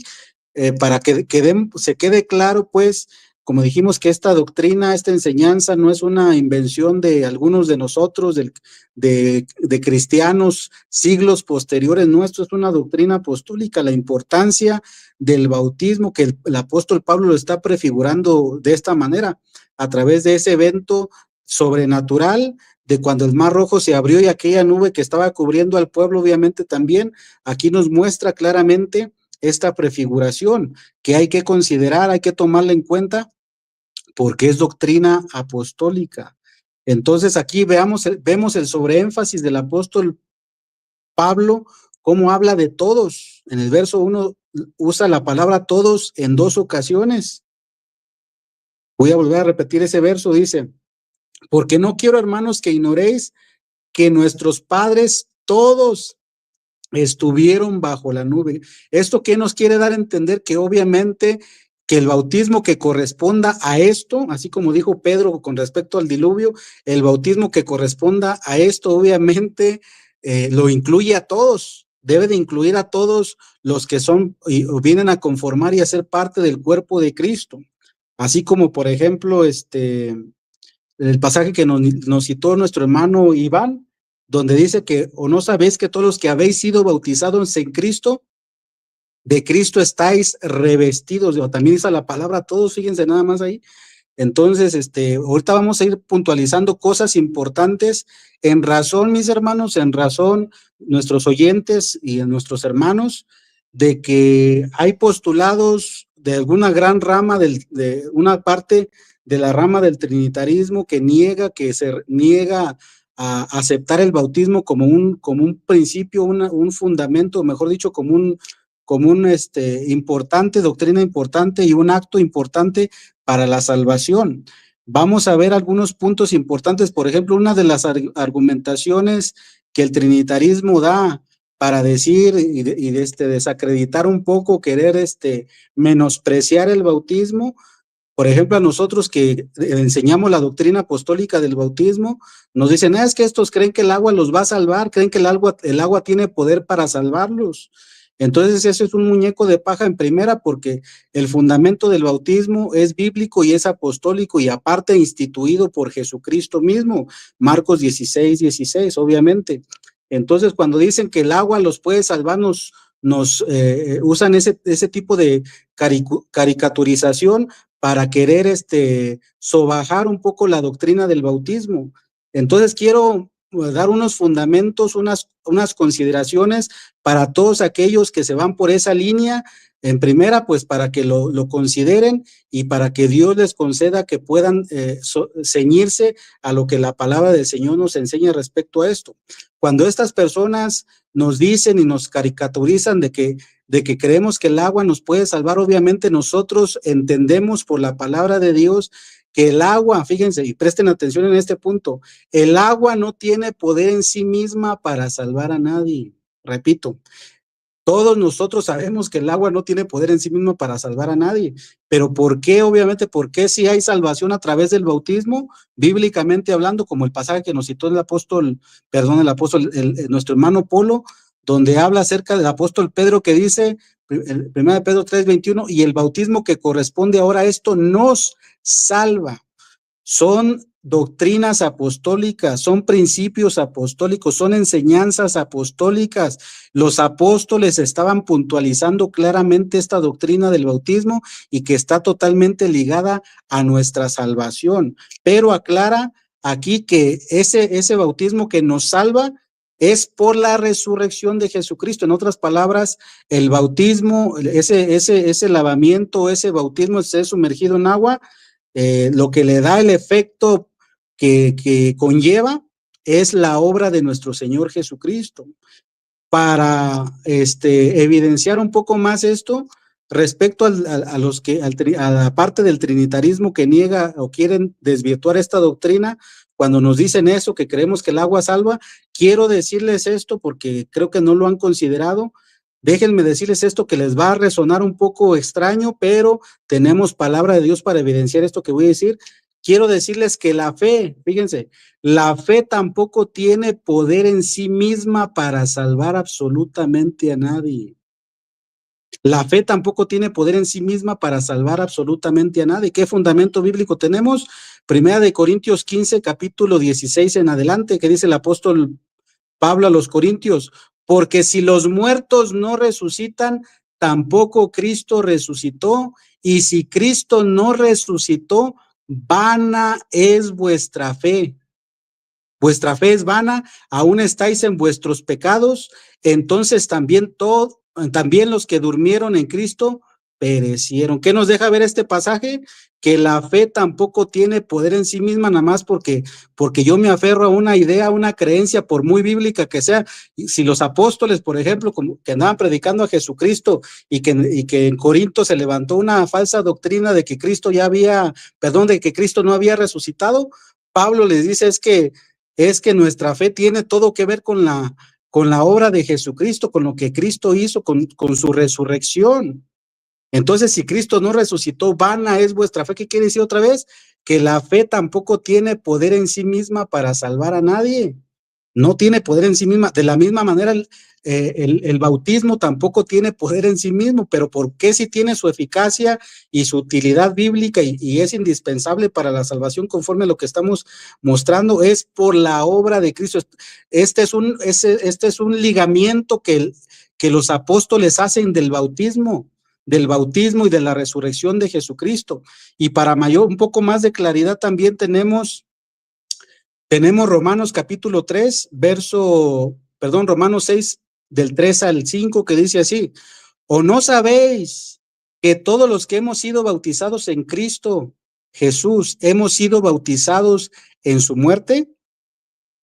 para que se quede claro, pues, como dijimos, que esta doctrina, esta enseñanza no es una invención de algunos de nosotros, de cristianos siglos posteriores nuestros, es una doctrina apostólica. La importancia del bautismo, que el apóstol Pablo lo está prefigurando de esta manera, a través de ese evento sobrenatural, de cuando el Mar Rojo se abrió y aquella nube que estaba cubriendo al pueblo, obviamente también, aquí nos muestra claramente esta prefiguración que hay que considerar, hay que tomarla en cuenta, porque es doctrina apostólica. Entonces aquí vemos el sobreénfasis del apóstol Pablo, cómo habla de todos. En el verso 1 usa la palabra todos en 2 ocasiones. Voy a volver a repetir ese verso, dice: porque no quiero, hermanos, que ignoréis que nuestros padres todos estuvieron bajo la nube. ¿Esto qué nos quiere dar a entender? Que obviamente que el bautismo que corresponda a esto, así como dijo Pedro con respecto al diluvio, el bautismo que corresponda a esto obviamente lo incluye a todos, debe de incluir a todos los que son o vienen a conformar y a ser parte del cuerpo de Cristo. Así como, por ejemplo, el pasaje que nos citó nuestro hermano Iván, donde dice que, o no sabéis que todos los que habéis sido bautizados en Cristo, de Cristo estáis revestidos. O también dice la palabra todos, fíjense nada más ahí. Entonces, ahorita vamos a ir puntualizando cosas importantes en razón, mis hermanos, en razón, nuestros oyentes y nuestros hermanos, de que hay postulados de alguna gran rama, de una parte de la rama del trinitarismo que se niega a aceptar el bautismo como un principio, un fundamento, mejor dicho, como un importante, doctrina importante y un acto importante para la salvación. Vamos a ver algunos puntos importantes. Por ejemplo, una de las argumentaciones que el trinitarismo da para decir y desacreditar un poco, querer menospreciar el bautismo. Por ejemplo, a nosotros que enseñamos la doctrina apostólica del bautismo, nos dicen, es que estos creen que el agua los va a salvar, creen que el agua tiene poder para salvarlos. Entonces, eso es un muñeco de paja en primera, porque el fundamento del bautismo es bíblico y es apostólico y aparte instituido por Jesucristo mismo, Marcos 16, obviamente. Entonces, cuando dicen que el agua los puede salvar, nos usan ese tipo de caricaturización para querer sobajar un poco la doctrina del bautismo. Entonces, quiero dar unos fundamentos, unas consideraciones para todos aquellos que se van por esa línea. En primera, pues para que lo consideren y para que Dios les conceda que puedan ceñirse a lo que la palabra del Señor nos enseña respecto a esto. Cuando estas personas nos dicen y nos caricaturizan de que creemos que el agua nos puede salvar, obviamente nosotros entendemos por la palabra de Dios que el agua, fíjense y presten atención en este punto, el agua no tiene poder en sí misma para salvar a nadie. Repito, todos nosotros sabemos que el agua no tiene poder en sí misma para salvar a nadie, pero ¿por qué? Obviamente, ¿por qué si hay salvación a través del bautismo? Bíblicamente hablando, como el pasaje que nos citó nuestro hermano Polo, donde habla acerca del apóstol Pedro, que dice, 1 Pedro 3:21, y el bautismo que corresponde ahora a esto nos salva. Son doctrinas apostólicas, son principios apostólicos, son enseñanzas apostólicas. Los apóstoles estaban puntualizando claramente esta doctrina del bautismo y que está totalmente ligada a nuestra salvación. Pero aclara aquí que ese bautismo que nos salva es por la resurrección de Jesucristo. En otras palabras, el bautismo, ese lavamiento, ese bautismo, ser sumergido en agua, lo que le da el efecto que conlleva es la obra de nuestro Señor Jesucristo. Para evidenciar un poco más esto, respecto a la parte del trinitarismo que niega o quieren desvirtuar esta doctrina, cuando nos dicen eso, que creemos que el agua salva, quiero decirles esto porque creo que no lo han considerado. Déjenme decirles esto que les va a resonar un poco extraño, pero tenemos palabra de Dios para evidenciar esto que voy a decir. Quiero decirles que la fe, fíjense, la fe tampoco tiene poder en sí misma para salvar absolutamente a nadie. La fe tampoco tiene poder en sí misma para salvar absolutamente a nadie. ¿Qué fundamento bíblico tenemos? Primera de Corintios 15, capítulo 16 en adelante, que dice el apóstol Pablo a los Corintios: porque si los muertos no resucitan, tampoco Cristo resucitó, y si Cristo no resucitó, vana es vuestra fe. Vuestra fe es vana, aún estáis en vuestros pecados, entonces también los que durmieron en Cristo perecieron. ¿Qué nos deja ver este pasaje? Que la fe tampoco tiene poder en sí misma, nada más porque yo me aferro a una idea, a una creencia, por muy bíblica que sea. Si los apóstoles, por ejemplo, que andaban predicando a Jesucristo y que en Corinto se levantó una falsa doctrina de que Cristo de que Cristo no había resucitado, Pablo les dice es que nuestra fe tiene todo que ver con la obra de Jesucristo, con lo que Cristo hizo, con su resurrección. Entonces, si Cristo no resucitó, vana es vuestra fe. ¿Qué quiere decir otra vez? Que la fe tampoco tiene poder en sí misma para salvar a nadie. No tiene poder en sí misma. De la misma manera, el bautismo tampoco tiene poder en sí mismo, pero ¿por qué sí tiene su eficacia y su utilidad bíblica y es indispensable para la salvación conforme a lo que estamos mostrando? Es por la obra de Cristo. Este es un ligamiento que los apóstoles hacen del bautismo y de la resurrección de Jesucristo. Y para un poco más de claridad también tenemos Romanos capítulo 3, Romanos 6, del 3 al 5, que dice así: ¿o no sabéis que todos los que hemos sido bautizados en Cristo Jesús hemos sido bautizados en su muerte?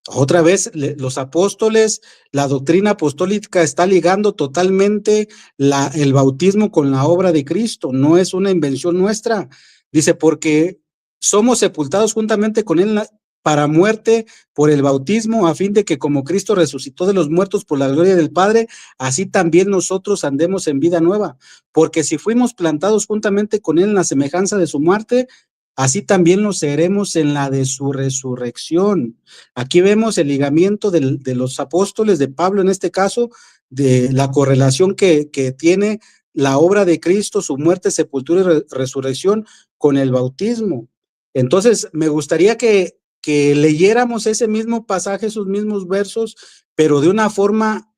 Otra vez, los apóstoles, la doctrina apostólica está ligando totalmente el bautismo con la obra de Cristo, no es una invención nuestra. Dice, porque somos sepultados juntamente con él para muerte por el bautismo, a fin de que como Cristo resucitó de los muertos por la gloria del Padre, así también nosotros andemos en vida nueva. Porque si fuimos plantados juntamente con él en la semejanza de su muerte, así también lo seremos en la de su resurrección. Aquí vemos el ligamiento de los apóstoles, de Pablo en este caso, de la correlación que tiene la obra de Cristo, su muerte, sepultura y resurrección con el bautismo. Entonces, me gustaría que leyéramos ese mismo pasaje, esos mismos versos, pero de una forma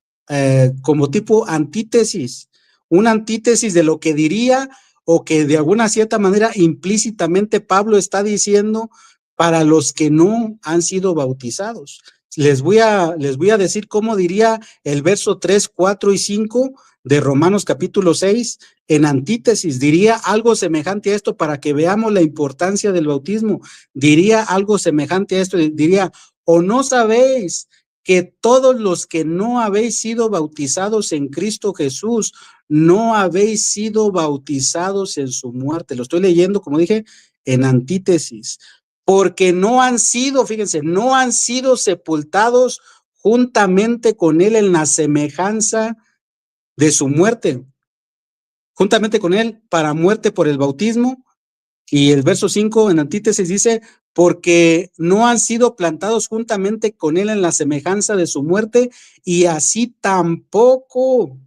como tipo antítesis, una antítesis de lo que diría o que de alguna cierta manera implícitamente Pablo está diciendo para los que no han sido bautizados. Les voy a decir cómo diría el verso 3, 4 y 5 de Romanos capítulo 6 en antítesis. Diría algo semejante a esto para que veamos la importancia del bautismo. Diría algo semejante a esto, diría: ¿o no sabéis que todos los que no habéis sido bautizados en Cristo Jesús, no habéis sido bautizados en su muerte? Lo estoy leyendo, como dije, en antítesis. Porque no han sido sepultados juntamente con él en la semejanza de su muerte, juntamente con él para muerte por el bautismo. Y el verso 5 en antítesis dice: porque no han sido plantados juntamente con él en la semejanza de su muerte, y así tampoco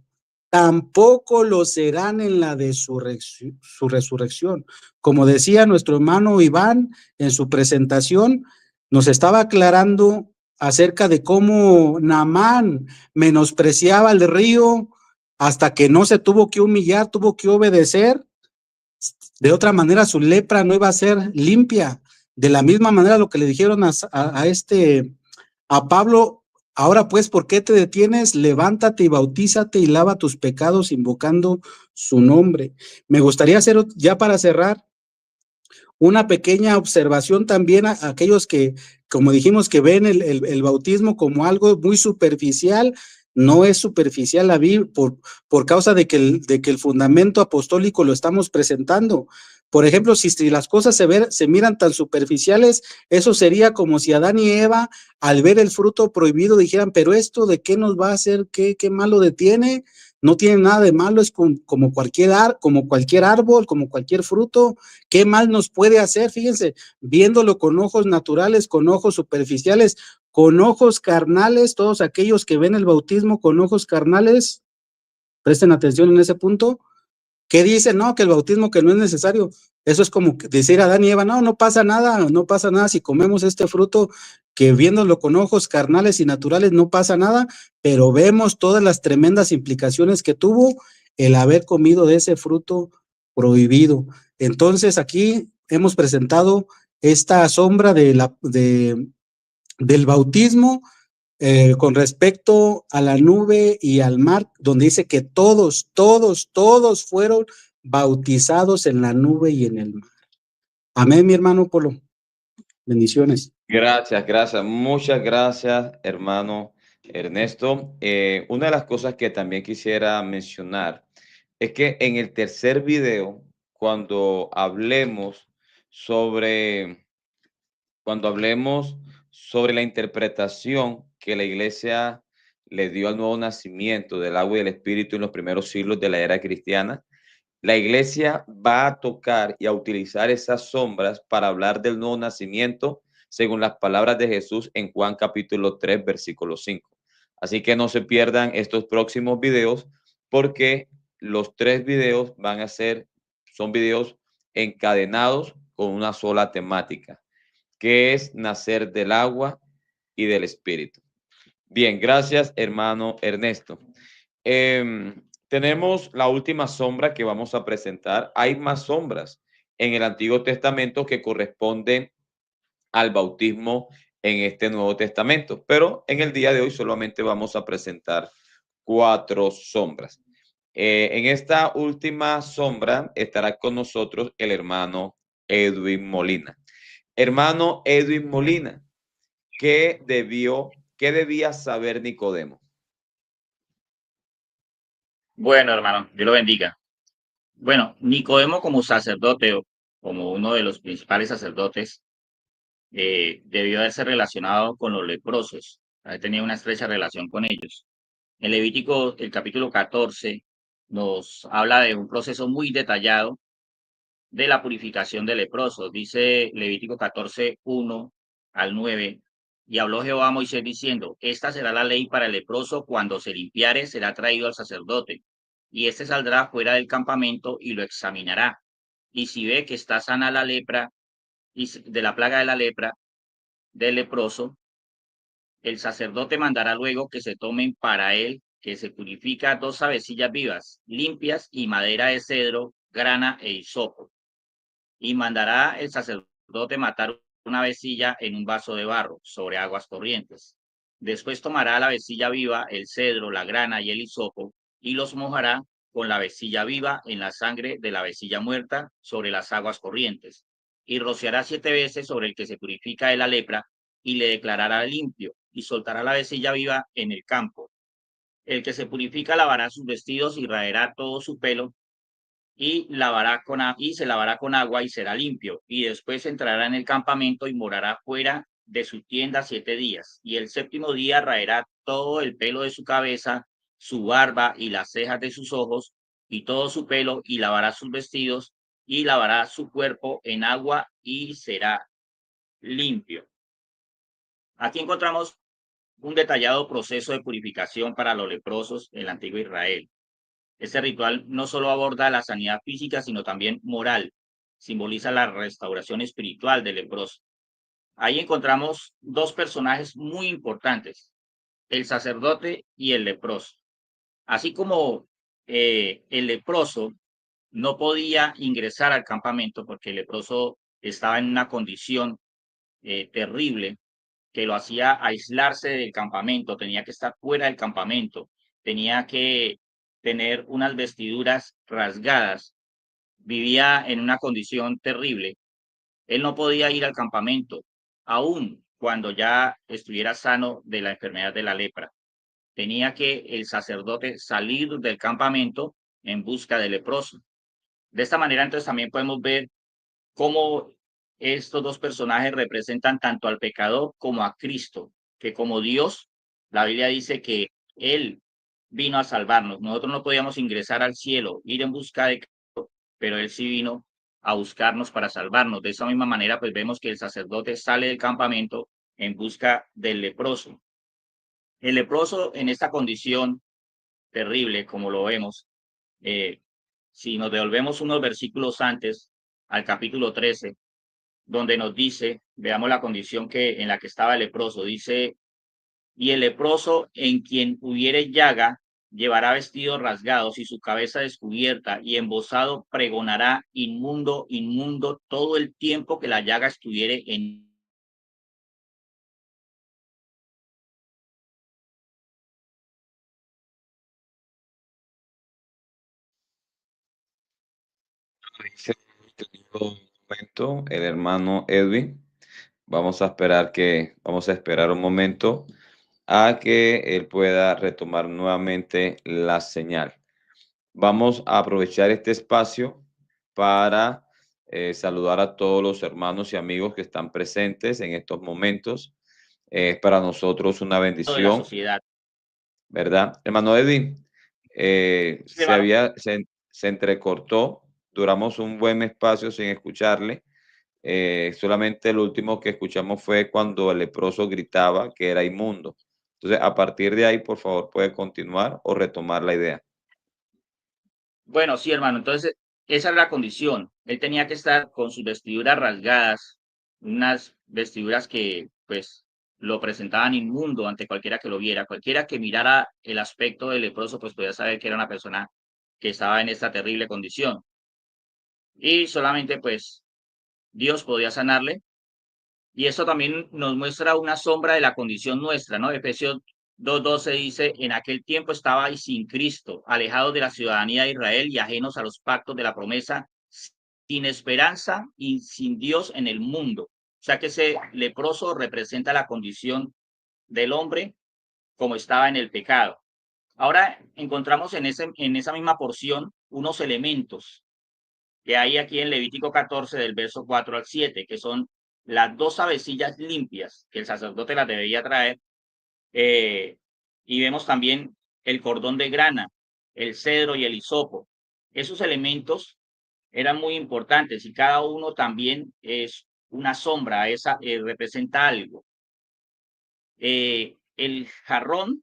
lo serán en la de su resurrección. Como decía nuestro hermano Iván en su presentación, nos estaba aclarando acerca de cómo Naamán menospreciaba el río hasta que no se tuvo que humillar, tuvo que obedecer. De otra manera su lepra no iba a ser limpia. De la misma manera lo que le dijeron a Pablo: ahora pues, ¿por qué te detienes? Levántate y bautízate y lava tus pecados invocando su nombre. Me gustaría hacer, ya para cerrar, una pequeña observación también a aquellos que, como dijimos, que ven el bautismo como algo muy superficial. No es superficial la Biblia por causa de que el fundamento apostólico lo estamos presentando. Por ejemplo, si las cosas se miran tan superficiales, eso sería como si Adán y Eva, al ver el fruto prohibido, dijeran: pero esto de qué nos va a hacer, qué malo detiene. no tiene nada de malo, es como cualquier árbol, como cualquier fruto. ¿Qué mal nos puede hacer? Fíjense, viéndolo con ojos naturales, con ojos superficiales, con ojos carnales, todos aquellos que ven el bautismo con ojos carnales, presten atención en ese punto. ¿Qué dicen? No, que el bautismo que no es necesario. Eso es como decir a Adán y Eva, no pasa nada si comemos este fruto, que viéndolo con ojos carnales y naturales no pasa nada, pero vemos todas las tremendas implicaciones que tuvo el haber comido de ese fruto prohibido. Entonces aquí hemos presentado esta sombra del bautismo, con respecto a la nube y al mar, donde dice que todos fueron bautizados en la nube y en el mar. Amén, mi hermano Polo. Bendiciones. Gracias. Muchas gracias, hermano Ernesto. Una de las cosas que también quisiera mencionar es que en el tercer video, cuando hablemos sobre la interpretación que la iglesia le dio al nuevo nacimiento del agua y del espíritu en los primeros siglos de la era cristiana, la iglesia va a tocar y a utilizar esas sombras para hablar del nuevo nacimiento según las palabras de Jesús en Juan capítulo 3, versículo 5. Así que no se pierdan estos próximos videos, porque los 3 videos son videos encadenados con una sola temática, que es nacer del agua y del espíritu. Bien, gracias, hermano Ernesto. Tenemos la última sombra que vamos a presentar. Hay más sombras en el Antiguo Testamento que corresponden al bautismo en este Nuevo Testamento, pero en el día de hoy solamente vamos a presentar 4 sombras. En esta última sombra estará con nosotros el hermano Edwin Molina. Hermano Edwin Molina, ¿qué debía saber Nicodemo? Bueno, hermano, Dios lo bendiga. Bueno, Nicodemo como sacerdote o como uno de los principales sacerdotes, debió haberse relacionado con los leprosos, tenía una estrecha relación con ellos. En Levítico, el capítulo 14, nos habla de un proceso muy detallado de la purificación de leprosos. Dice Levítico 14, 1 al 9, y habló Jehová a Moisés diciendo, esta será la ley para el leproso, cuando se limpiare será traído al sacerdote, y éste saldrá fuera del campamento y lo examinará, y si ve que está sana la lepra, y de la plaga de la lepra del leproso, el sacerdote mandará luego que se tomen para él, que se purifica 2 avecillas vivas, limpias, y madera de cedro, grana e hisopo. Y mandará el sacerdote matar una avecilla en un vaso de barro sobre aguas corrientes. Después tomará la avecilla viva, el cedro, la grana y el hisopo, y los mojará con la avecilla viva en la sangre de la avecilla muerta sobre las aguas corrientes. Y rociará 7 veces sobre el que se purifica de la lepra, y le declarará limpio, y soltará la avecilla viva en el campo. El que se purifica lavará sus vestidos y raerá todo su pelo, y se lavará con agua y será limpio, y después entrará en el campamento y morará fuera de su tienda 7 días, y el 7º día raerá todo el pelo de su cabeza, su barba y las cejas de sus ojos, y todo su pelo, y lavará sus vestidos, y lavará su cuerpo en agua, y será limpio. Aquí encontramos un detallado proceso de purificación para los leprosos en el antiguo Israel. Este ritual no solo aborda la sanidad física, sino también moral. Simboliza la restauración espiritual del leproso. Ahí encontramos 2 personajes muy importantes, el sacerdote y el leproso. Así como el leproso no podía ingresar al campamento porque el leproso estaba en una condición terrible que lo hacía aislarse del campamento, tenía que estar fuera del campamento, tenía que tener unas vestiduras rasgadas, vivía en una condición terrible. Él no podía ir al campamento, aun cuando ya estuviera sano de la enfermedad de la lepra. Tenía que el sacerdote salir del campamento en busca del leproso. De esta manera, entonces, también podemos ver cómo estos 2 personajes representan tanto al pecador como a Cristo, que como Dios, la Biblia dice que Él vino a salvarnos. Nosotros no podíamos ingresar al cielo, ir en busca de Cristo, pero Él sí vino a buscarnos para salvarnos. De esa misma manera, pues vemos que el sacerdote sale del campamento en busca del leproso. El leproso en esta condición terrible, como lo vemos, si nos devolvemos unos versículos antes, al capítulo 13, donde nos dice, veamos la condición en la que estaba el leproso, dice, y el leproso en quien hubiere llaga, llevará vestidos rasgados y su cabeza descubierta, y embozado pregonará, inmundo, inmundo, todo el tiempo que la llaga estuviere en Dice un momento el hermano Edwin. Vamos a esperar un momento a que él pueda retomar nuevamente la señal. Vamos a aprovechar este espacio para saludar a todos los hermanos y amigos que están presentes en estos momentos. Es para nosotros una de la bendición, sociedad. ¿verdad? Hermano Edwin, Sí, hermano. se entrecortó, duramos un buen espacio sin escucharle. Solamente lo último que escuchamos fue cuando el leproso gritaba que era inmundo. Entonces, a partir de ahí, por favor, puede continuar o retomar la idea. Bueno, sí, hermano, entonces esa es la condición. Él tenía que estar con sus vestiduras rasgadas, unas vestiduras que pues lo presentaban inmundo ante cualquiera que lo viera. Cualquiera que mirara el aspecto del leproso pues podía saber que era una persona que estaba en esta terrible condición. Y solamente pues Dios podía sanarle. Y eso también nos muestra una sombra de la condición nuestra, ¿no? Efesios 2:12 dice, en aquel tiempo estabais sin Cristo, alejados de la ciudadanía de Israel y ajenos a los pactos de la promesa, sin esperanza y sin Dios en el mundo. O sea que ese leproso representa la condición del hombre como estaba en el pecado. Ahora encontramos en esa misma porción unos elementos que hay aquí en Levítico 14 del verso 4 al 7, que son las 2 avecillas limpias que el sacerdote las debía traer, y vemos también el cordón de grana, el cedro y el hisopo. Esos elementos eran muy importantes y cada uno también es una sombra, representa algo. El jarrón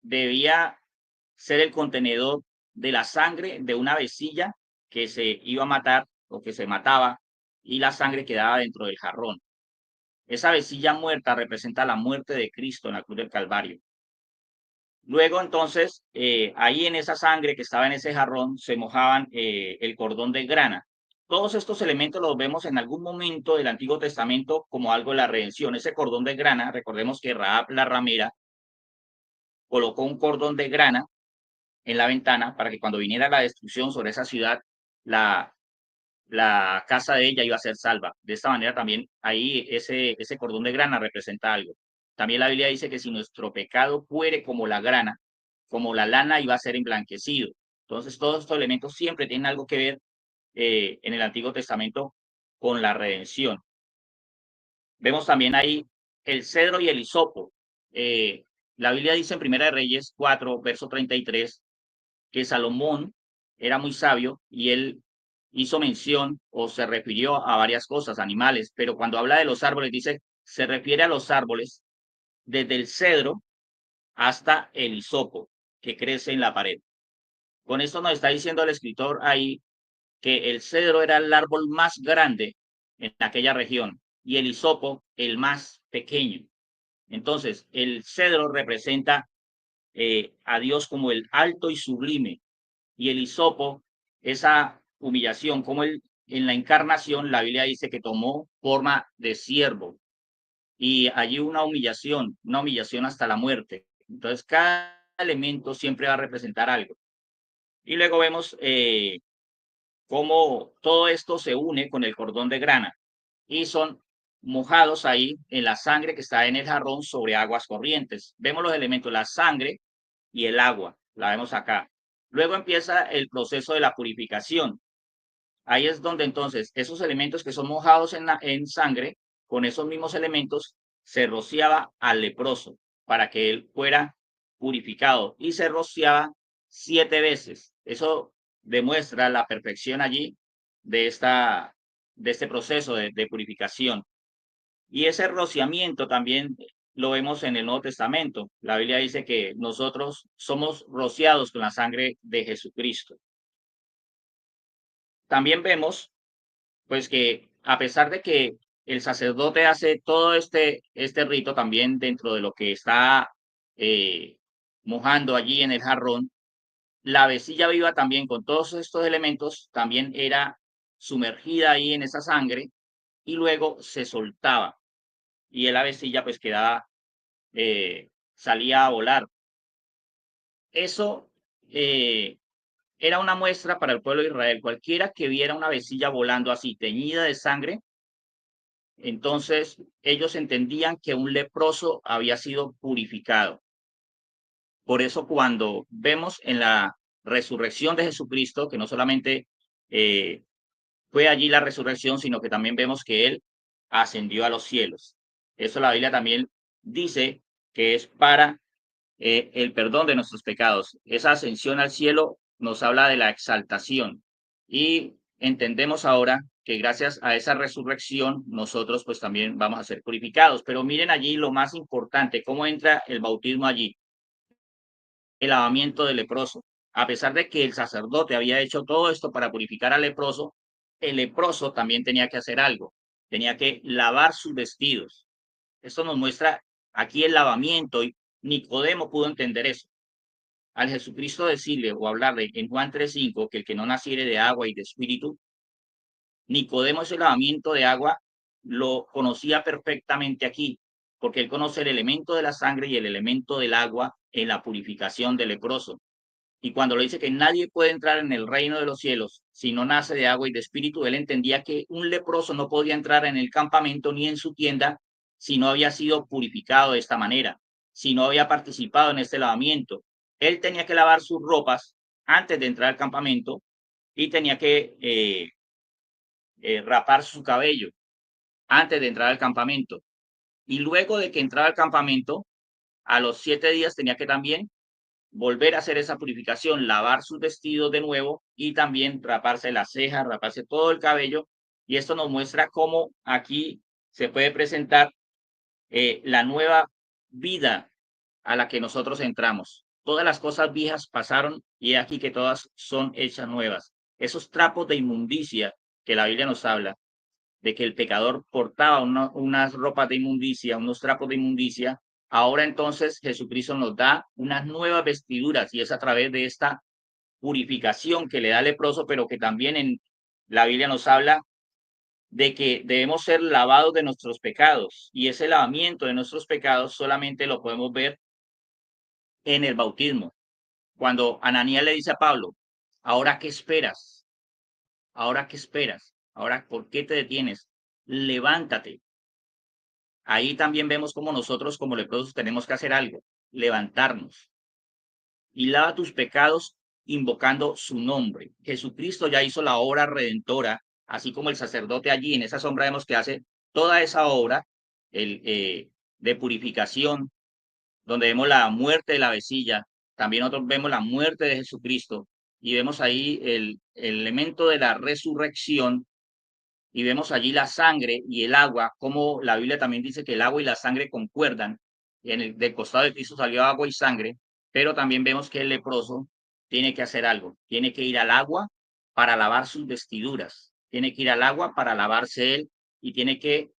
debía ser el contenedor de la sangre de una avecilla que se iba a matar o que se mataba y la sangre quedaba dentro del jarrón. Esa avecilla muerta representa la muerte de Cristo en la cruz del Calvario. Luego entonces, ahí en esa sangre que estaba en ese jarrón se mojaban el cordón de grana. Todos estos elementos los vemos en algún momento del Antiguo Testamento como algo de la redención. Ese cordón de grana, recordemos que Rahab la ramera colocó un cordón de grana en la ventana para que cuando viniera la destrucción sobre esa ciudad, la casa de ella iba a ser salva. De esta manera también ahí ese cordón de grana representa algo. También la Biblia dice que si nuestro pecado fuere como la grana, como la lana, iba a ser emblanquecido. Entonces todos estos elementos siempre tienen algo que ver en el Antiguo Testamento con la redención. Vemos también ahí el cedro y el hisopo. La Biblia dice en Primera de Reyes 4, verso 33, que Salomón era muy sabio y él hizo mención o se refirió a varias cosas, animales, pero cuando habla de los árboles dice, se refiere a los árboles desde el cedro hasta el hisopo que crece en la pared. Con esto nos está diciendo el escritor ahí que el cedro era el árbol más grande en aquella región y el hisopo el más pequeño. Entonces, el cedro representa a Dios como el alto y sublime, y el hisopo, esa humillación, como él en la encarnación, la Biblia dice que tomó forma de siervo, y allí una humillación hasta la muerte. Entonces, cada elemento siempre va a representar algo. Y luego vemos cómo todo esto se une con el cordón de grana, y son mojados ahí en la sangre que está en el jarrón sobre aguas corrientes. Vemos los elementos, la sangre y el agua, la vemos acá. Luego empieza el proceso de la purificación. Ahí es donde entonces esos elementos que son mojados en sangre, con esos mismos elementos, se rociaba al leproso para que él fuera purificado y se rociaba 7 veces. Eso demuestra la perfección allí de este proceso de purificación. Y ese rociamiento también lo vemos en el Nuevo Testamento. La Biblia dice que nosotros somos rociados con la sangre de Jesucristo. También vemos, pues, que a pesar de que el sacerdote hace todo este rito también dentro de lo que está mojando allí en el jarrón, la vecilla viva también con todos estos elementos también era sumergida ahí en esa sangre y luego se soltaba y la vecilla pues quedaba, salía a volar. Eso era una muestra para el pueblo de Israel. Cualquiera que viera una vecilla volando así, teñida de sangre, entonces ellos entendían que un leproso había sido purificado. Por eso cuando vemos en la resurrección de Jesucristo, que no solamente fue allí la resurrección, sino que también vemos que Él ascendió a los cielos. Eso la Biblia también dice que es para el perdón de nuestros pecados. Esa ascensión al cielo nos habla de la exaltación y entendemos ahora que gracias a esa resurrección nosotros pues también vamos a ser purificados. Pero miren allí lo más importante, cómo entra el bautismo allí, el lavamiento del leproso. A pesar de que el sacerdote había hecho todo esto para purificar al leproso, el leproso también tenía que hacer algo, tenía que lavar sus vestidos. Esto nos muestra aquí el lavamiento y Nicodemo pudo entender eso. Al Jesucristo decirle o hablarle en Juan 3:5 que el que no naciere de agua y de espíritu, Nicodemo ese lavamiento de agua lo conocía perfectamente aquí, porque él conoce el elemento de la sangre y el elemento del agua en la purificación del leproso. Y cuando le dice que nadie puede entrar en el reino de los cielos si no nace de agua y de espíritu, él entendía que un leproso no podía entrar en el campamento ni en su tienda si no había sido purificado de esta manera, si no había participado en este lavamiento. Él tenía que lavar sus ropas antes de entrar al campamento y tenía que rapar su cabello antes de entrar al campamento. Y luego de que entraba al campamento, a los 7 días tenía que también volver a hacer esa purificación, lavar sus vestidos de nuevo y también raparse las cejas, raparse todo el cabello. Y esto nos muestra cómo aquí se puede presentar la nueva vida a la que nosotros entramos. Todas las cosas viejas pasaron y aquí que todas son hechas nuevas. Esos trapos de inmundicia que la Biblia nos habla, de que el pecador portaba unas ropas de inmundicia, unos trapos de inmundicia, ahora entonces Jesucristo nos da unas nuevas vestiduras y es a través de esta purificación que le da al leproso, pero que también en la Biblia nos habla de que debemos ser lavados de nuestros pecados y ese lavamiento de nuestros pecados solamente lo podemos ver en el bautismo. Cuando Ananías le dice a Pablo, ¿ahora qué esperas? ¿Ahora qué esperas? ¿Ahora por qué te detienes? Levántate. Ahí también vemos cómo nosotros como leprosos tenemos que hacer algo, levantarnos. Y lava tus pecados invocando su nombre. Jesucristo ya hizo la obra redentora, así como el sacerdote allí en esa sombra vemos que hace toda esa obra de purificación, donde vemos la muerte de la vecilla, también nosotros vemos la muerte de Jesucristo y vemos ahí el elemento de la resurrección y vemos allí la sangre y el agua, como la Biblia también dice que el agua y la sangre concuerdan, y del costado de Cristo salió agua y sangre, pero también vemos que el leproso tiene que hacer algo, tiene que ir al agua para lavar sus vestiduras, tiene que ir al agua para lavarse él y tiene que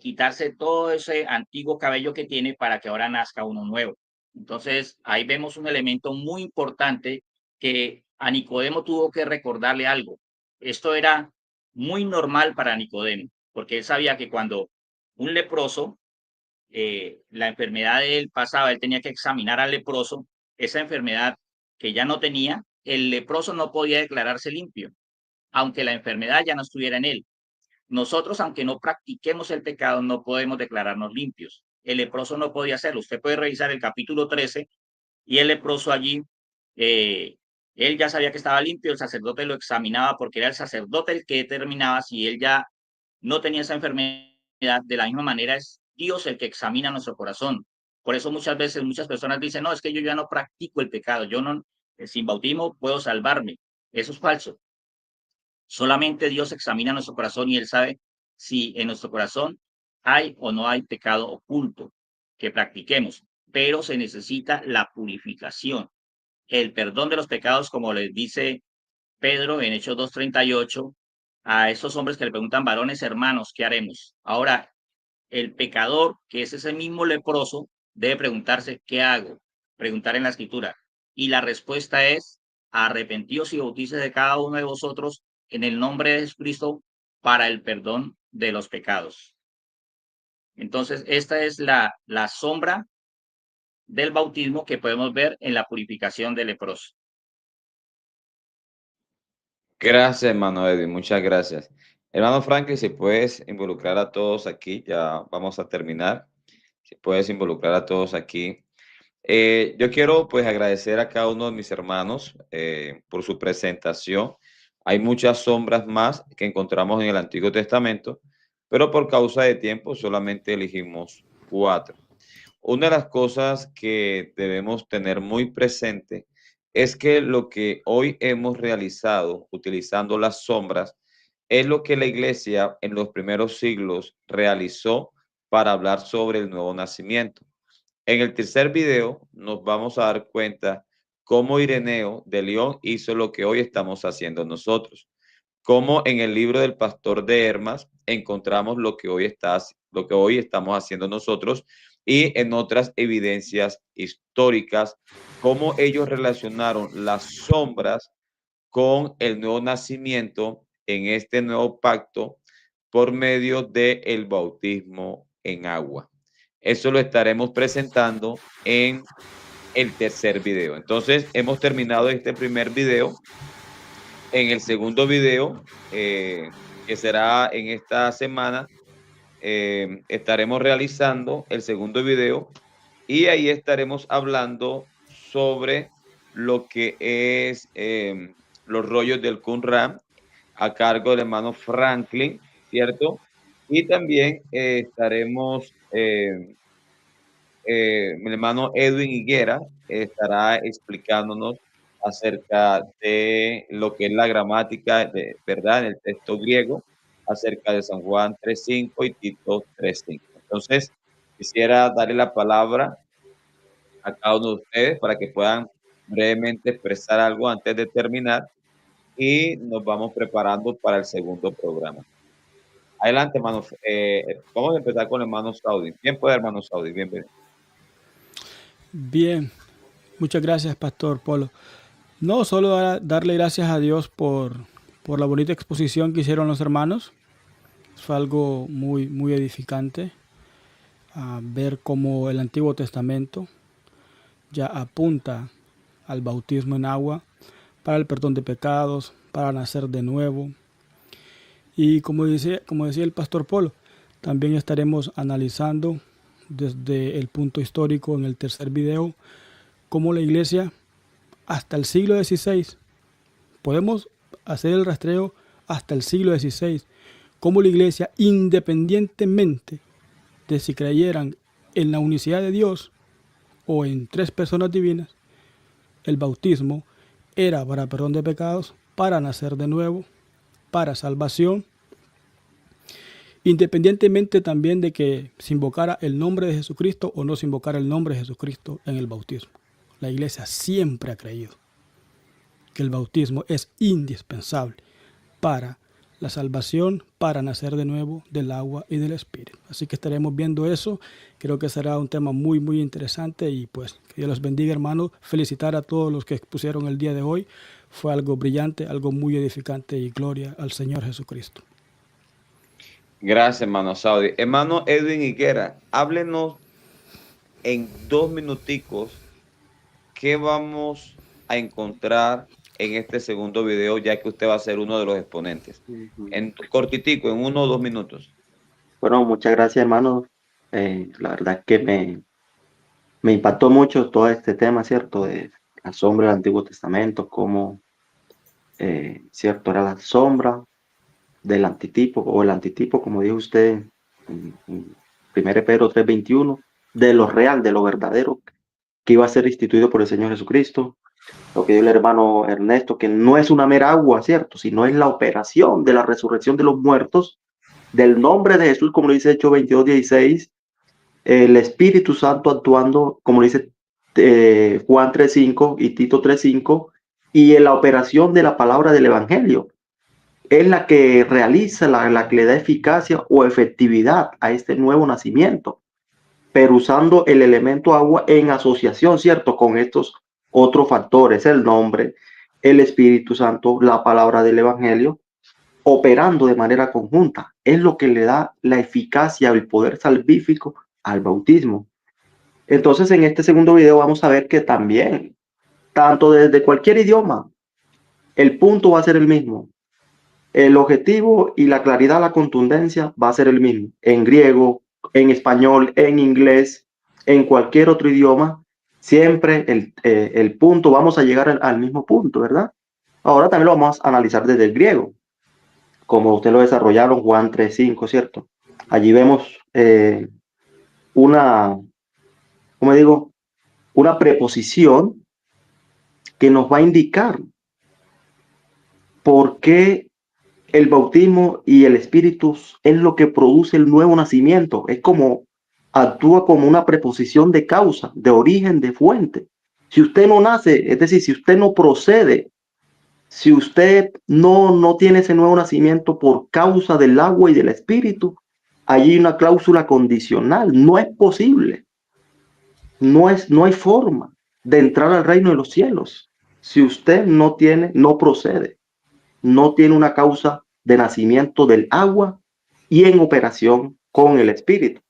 quitarse todo ese antiguo cabello que tiene para que ahora nazca uno nuevo. Entonces, ahí vemos un elemento muy importante que a Nicodemo tuvo que recordarle algo. Esto era muy normal para Nicodemo, porque él sabía que cuando un leproso, la enfermedad de él pasaba, él tenía que examinar al leproso, esa enfermedad que ya no tenía, el leproso no podía declararse limpio, aunque la enfermedad ya no estuviera en él. Nosotros, aunque no practiquemos el pecado, no podemos declararnos limpios. El leproso no podía hacerlo. Usted puede revisar el capítulo 13 y el leproso allí, él ya sabía que estaba limpio, el sacerdote lo examinaba porque era el sacerdote el que determinaba si él ya no tenía esa enfermedad. De la misma manera es Dios el que examina nuestro corazón. Por eso muchas veces muchas personas dicen, no, es que yo ya no practico el pecado, yo no, sin bautismo puedo salvarme. Eso es falso. Solamente Dios examina nuestro corazón y Él sabe si en nuestro corazón hay o no hay pecado oculto que practiquemos, pero se necesita la purificación, el perdón de los pecados, como les dice Pedro en Hechos 2:38 a esos hombres que le preguntan, varones hermanos, ¿qué haremos? Ahora, el pecador, que es ese mismo leproso, debe preguntarse, ¿qué hago? Preguntar en la escritura. Y la respuesta es, arrepentíos y bautícese de cada uno de vosotros en el nombre de Jesucristo para el perdón de los pecados. Entonces, esta es la sombra del bautismo que podemos ver en la purificación del leproso. Gracias, hermano Edwin, muchas gracias. Hermano Franklin, si puedes involucrar a todos aquí, ya vamos a terminar. Si puedes involucrar a todos aquí. Yo quiero pues agradecer a cada uno de mis hermanos por su presentación. Hay muchas sombras más que encontramos en el Antiguo Testamento, pero por causa de tiempo solamente elegimos 4. Una de las cosas que debemos tener muy presente es que lo que hoy hemos realizado utilizando las sombras es lo que la iglesia en los primeros siglos realizó para hablar sobre el nuevo nacimiento. En el tercer video nos vamos a dar cuenta cómo Ireneo de León hizo lo que hoy estamos haciendo nosotros. Cómo en el libro del pastor de Hermas encontramos lo que hoy estamos haciendo nosotros y en otras evidencias históricas, cómo ellos relacionaron las sombras con el nuevo nacimiento en este nuevo pacto por medio del bautismo en agua. Eso lo estaremos presentando en el tercer video. Entonces, hemos terminado este primer video. En el segundo video, que será en esta semana, estaremos realizando el segundo video y ahí estaremos hablando sobre lo que es los rollos del Qumran a cargo del hermano Franklin, ¿cierto? Y también estaremos, el hermano Edwin Higuera estará explicándonos acerca de lo que es la gramática, ¿verdad? En el texto griego, acerca de San Juan 3:5 y Tito 3:5. Entonces, quisiera darle la palabra a cada uno de ustedes para que puedan brevemente expresar algo antes de terminar y nos vamos preparando para el segundo programa. Adelante, hermano. Vamos a empezar con el hermano Saudi. Bien puede, hermano Saudi. Bienvenido. Bien, muchas gracias, Pastor Polo. No, solo darle gracias a Dios por la bonita exposición que hicieron los hermanos. Fue algo muy, muy edificante ver cómo el Antiguo Testamento ya apunta al bautismo en agua para el perdón de pecados, para nacer de nuevo. Y como decía el Pastor Polo, también estaremos analizando desde el punto histórico en el tercer video cómo la iglesia hasta el siglo XVI, podemos hacer el rastreo hasta el siglo XVI, cómo la iglesia, independientemente de si creyeran en la unicidad de Dios o en 3 personas divinas, el bautismo era para perdón de pecados, para nacer de nuevo, para salvación, independientemente también de que se invocara el nombre de Jesucristo o no se invocara el nombre de Jesucristo en el bautismo. La iglesia siempre ha creído que el bautismo es indispensable para la salvación, para nacer de nuevo del agua y del Espíritu. Así que estaremos viendo eso. Creo que será un tema muy, muy interesante y pues que Dios los bendiga, hermanos. Felicitar a todos los que expusieron el día de hoy. Fue algo brillante, algo muy edificante y gloria al Señor Jesucristo. Gracias, hermano Saudi. Hermano Edwin Higuera, háblenos en 2 minuticos qué vamos a encontrar en este segundo video, ya que usted va a ser uno de los exponentes. En cortitico, en 1 o 2 minutos. Bueno, muchas gracias, hermano. La verdad que me impactó mucho todo este tema, ¿cierto? De la sombra del Antiguo Testamento, cómo, ¿cierto? Era la sombra del antitipo, o el antitipo, como dijo usted en 1 Pedro 3:21, de lo real, de lo verdadero que iba a ser instituido por el Señor Jesucristo. Lo que dijo el hermano Ernesto, que no es una mera agua, ¿cierto? Sino es la operación de la resurrección de los muertos, del nombre de Jesús, como lo dice Hechos 22:16, el Espíritu Santo actuando, como lo dice Juan 3:5 y Tito 3:5, y en la operación de la palabra del Evangelio. Es la que realiza, la que le da eficacia o efectividad a este nuevo nacimiento, pero usando el elemento agua en asociación, ¿cierto? Con estos otros factores, el nombre, el Espíritu Santo, la palabra del Evangelio, operando de manera conjunta. Es lo que le da la eficacia, el poder salvífico al bautismo. Entonces, en este segundo video vamos a ver que también, tanto desde cualquier idioma, el punto va a ser el mismo. El objetivo y la claridad, la contundencia va a ser el mismo. En griego, en español, en inglés, en cualquier otro idioma, siempre el punto, vamos a llegar al mismo punto, ¿verdad? Ahora también lo vamos a analizar desde el griego, como usted lo desarrollaron, Juan 3:5, ¿cierto? Allí vemos una, ¿cómo digo? Una preposición que nos va a indicar por qué el bautismo y el Espíritu es lo que produce el nuevo nacimiento. Es como, actúa como una preposición de causa, de origen, de fuente. Si usted no nace, es decir, si usted no procede, si usted no tiene ese nuevo nacimiento por causa del agua y del Espíritu, allí hay una cláusula condicional. No es posible. No hay forma de entrar al reino de los cielos si usted no procede, no tiene una causa de nacimiento del agua y en operación con el Espíritu.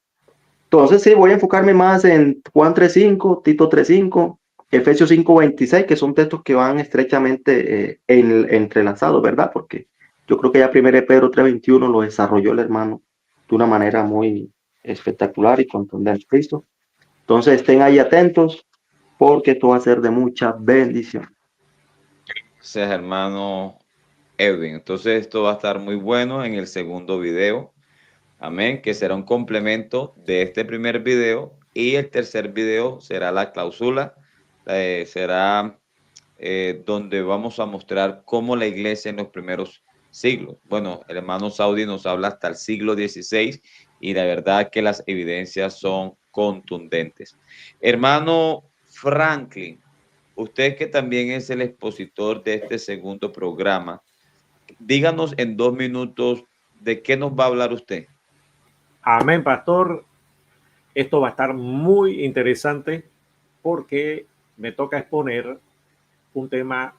Entonces sí, voy a enfocarme más en Juan 3:5, Tito 3:5, Efesios 5:26, que son textos que van estrechamente entrelazados, ¿verdad? Porque yo creo que ya 1 Pedro 3:21 lo desarrolló el hermano de una manera muy espectacular y contundente. ¿Listo? Entonces estén ahí atentos porque esto va a ser de mucha bendición. Gracias, hermano Edwin. Entonces esto va a estar muy bueno en el segundo video. Amén, que será un complemento de este primer video, y el tercer video será la cláusula, será donde vamos a mostrar cómo la iglesia en los primeros siglos. Bueno, el hermano Saudi nos habla hasta el siglo XVI y la verdad que las evidencias son contundentes. Hermano Franklin, usted que también es el expositor de este segundo programa, díganos en 2 minutos de qué nos va a hablar usted. Amén, pastor. Esto va a estar muy interesante porque me toca exponer un tema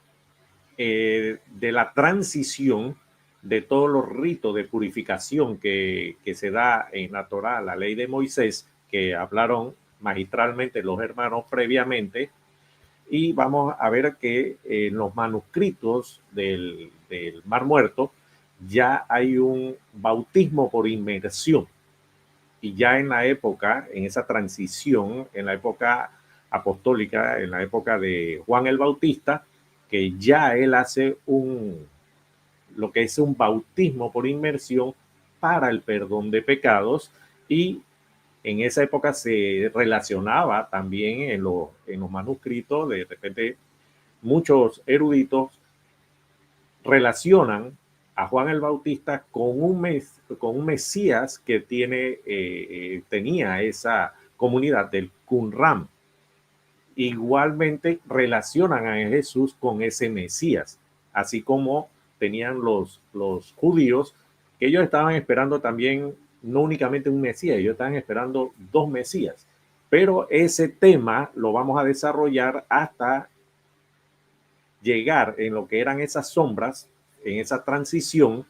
de la transición de todos los ritos de purificación que se da en la Torá, la ley de Moisés, que hablaron magistralmente los hermanos previamente. Y vamos a ver que en los manuscritos del Mar Muerto ya hay un bautismo por inmersión. Y ya en la época, en esa transición, en la época apostólica, en la época de Juan el Bautista, que ya él hace lo que es un bautismo por inmersión para el perdón de pecados, y en esa época se relacionaba también en los manuscritos, de repente muchos eruditos relacionan a Juan el Bautista con un Mesías que tenía esa comunidad del Qumran. Igualmente relacionan a Jesús con ese Mesías, así como tenían los judíos, que ellos estaban esperando también no únicamente un Mesías, ellos estaban esperando 2 Mesías. Pero ese tema lo vamos a desarrollar hasta llegar en lo que eran esas sombras, en esa transición,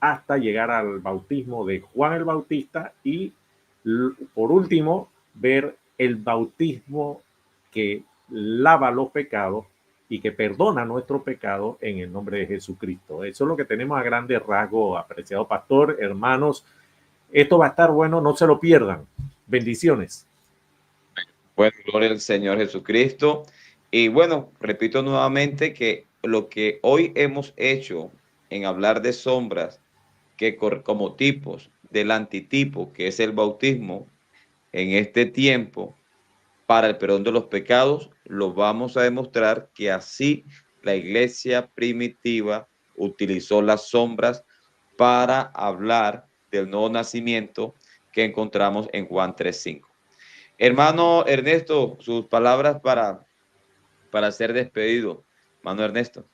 hasta llegar al bautismo de Juan el Bautista y, por último, ver el bautismo que lava los pecados y que perdona nuestro pecado en el nombre de Jesucristo. Eso es lo que tenemos a grandes rasgos, apreciado pastor, hermanos. Esto va a estar bueno, no se lo pierdan. Bendiciones. Bueno, gloria al Señor Jesucristo. Y bueno, repito nuevamente que lo que hoy hemos hecho en hablar de sombras, que como tipos del antitipo, que es el bautismo, en este tiempo para el perdón de los pecados, lo vamos a demostrar que así la iglesia primitiva utilizó las sombras para hablar del nuevo nacimiento que encontramos en Juan 3:5. Hermano Ernesto, sus palabras para ser despedido. Hermano Ernesto.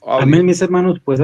Amén, mis hermanos, pues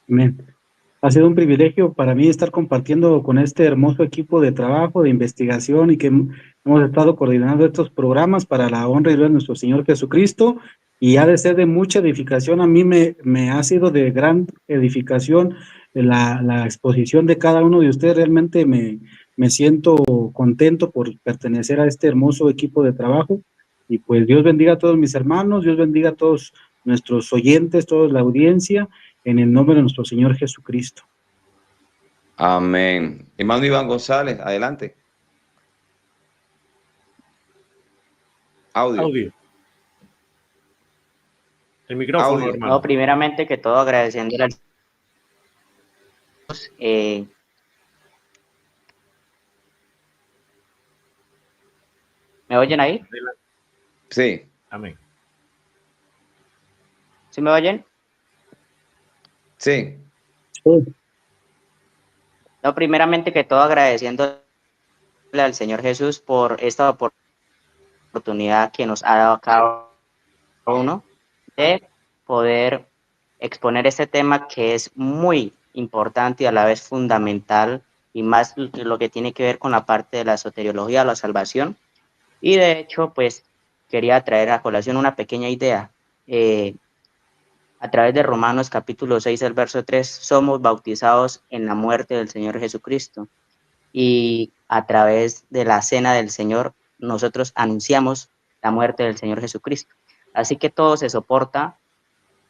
amén. Ha sido un privilegio para mí estar compartiendo con este hermoso equipo de trabajo, de investigación y que hemos estado coordinando estos programas para la honra y gloria de nuestro Señor Jesucristo, y ha de ser de mucha edificación. A mí me ha sido de gran edificación la exposición de cada uno de ustedes. Realmente me siento contento por pertenecer a este hermoso equipo de trabajo, y pues Dios bendiga a todos mis hermanos, Dios bendiga a todos nuestros oyentes, toda la audiencia, en el nombre de nuestro Señor Jesucristo. Amén. Hermano Iván González, adelante. Audio. El micrófono, Audio. hermano. No, primeramente que todo agradeciéndole al ¿me oyen ahí? Sí. Amén. ¿Sí me oyen? Sí. No, primeramente que todo agradeciéndole al Señor Jesús por esta oportunidad que nos ha dado a cada uno de poder exponer este tema que es muy importante y a la vez fundamental, y más lo que tiene que ver con la parte de la soteriología, la salvación. Y de hecho, pues quería traer a colación una pequeña idea. A través de Romanos capítulo 6, el verso 3, somos bautizados en la muerte del Señor Jesucristo. Y a través de la cena del Señor, nosotros anunciamos la muerte del Señor Jesucristo. Así que todo se soporta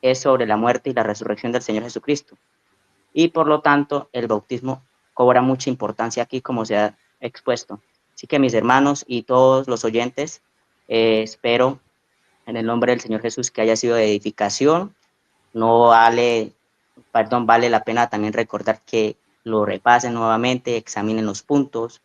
es sobre la muerte y la resurrección del Señor Jesucristo. Y por lo tanto, el bautismo cobra mucha importancia aquí, como se ha expuesto. Así que mis hermanos y todos los oyentes, espero en el nombre del Señor Jesús que haya sido de edificación. No vale la pena también recordar que lo repasen nuevamente, examinen los puntos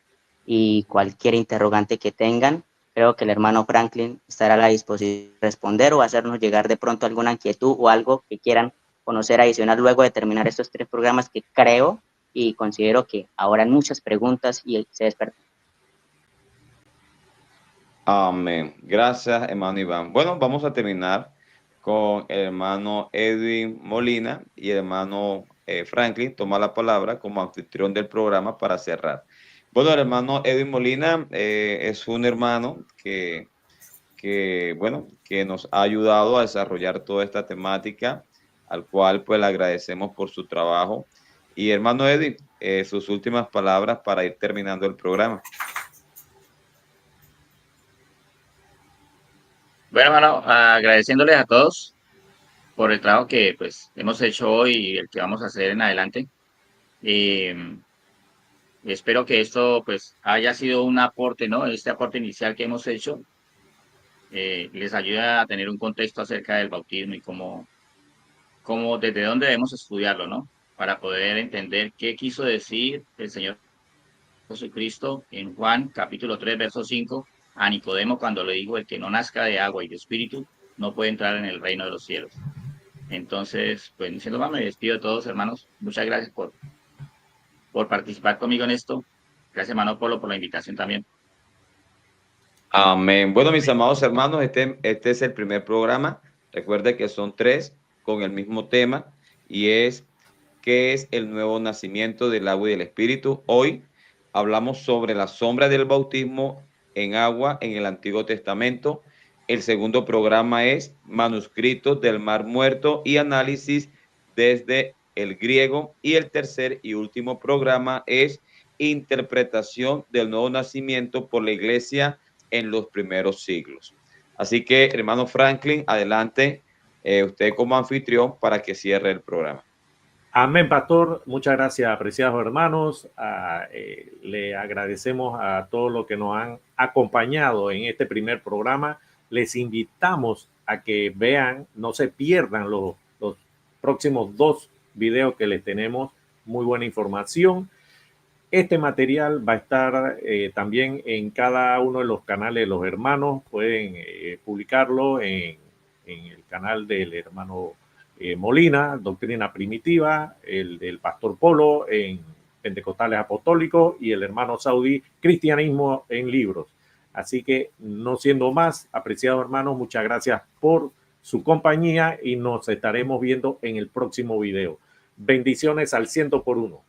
y cualquier interrogante que tengan. Creo que el hermano Franklin estará a la disposición de responder o hacernos llegar de pronto alguna inquietud o algo que quieran conocer adicional luego de terminar estos 3 programas que creo y considero que habrán muchas preguntas y se despertarán. Amén. Gracias, hermano Iván. Bueno, vamos a con el hermano Edwin Molina y el hermano Franklin toma la palabra como anfitrión del programa para cerrar. Bueno, el hermano Edwin Molina es un hermano que nos ha ayudado a desarrollar toda esta temática, al cual pues le agradecemos por su trabajo. Y hermano Edwin, sus últimas palabras para ir terminando el programa. Bueno, hermano, agradeciéndoles a todos por el trabajo que pues hemos hecho hoy y el que vamos a hacer en adelante. Espero que esto pues haya sido un aporte, ¿no? Este aporte inicial que hemos hecho les ayuda a tener un contexto acerca del bautismo y cómo desde dónde debemos estudiarlo, ¿no? Para poder entender qué quiso decir el Señor Jesucristo en Juan capítulo 3, verso 5, a Nicodemo cuando le dijo: el que no nazca de agua y de espíritu no puede entrar en el reino de los cielos. Entonces, pues diciendo más, me despido de todos, hermanos. Muchas gracias por participar conmigo en esto. Gracias, hermano Polo, por la invitación también. Amén. Bueno, mis amados hermanos, este es el primer programa. Recuerde que son 3 con el mismo tema, y es ¿qué es el nuevo nacimiento del agua y del espíritu? Hoy hablamos sobre la sombra del bautismo en agua en el Antiguo Testamento. El segundo programa es manuscritos del Mar Muerto y análisis desde el griego. Y el tercer y último programa es interpretación del nuevo nacimiento por la iglesia en los primeros siglos. Así que, hermano Franklin, adelante, usted como anfitrión para que cierre el programa. Amén, pastor. Muchas gracias, apreciados hermanos. Le agradecemos a todos los que nos han acompañado en este primer programa. Les invitamos a que vean, no se pierdan los próximos 2 videos que les tenemos muy buena información. Este material va a estar también en cada uno de los canales de los hermanos. Pueden publicarlo en el canal del hermano Molina, Doctrina Primitiva, el del Pastor Polo en Pentecostales Apostólicos y el hermano Saudí, Cristianismo en Libros. Así que, no siendo más, apreciados hermanos, muchas gracias por su compañía y nos estaremos viendo en el próximo video. Bendiciones al 100 por 1.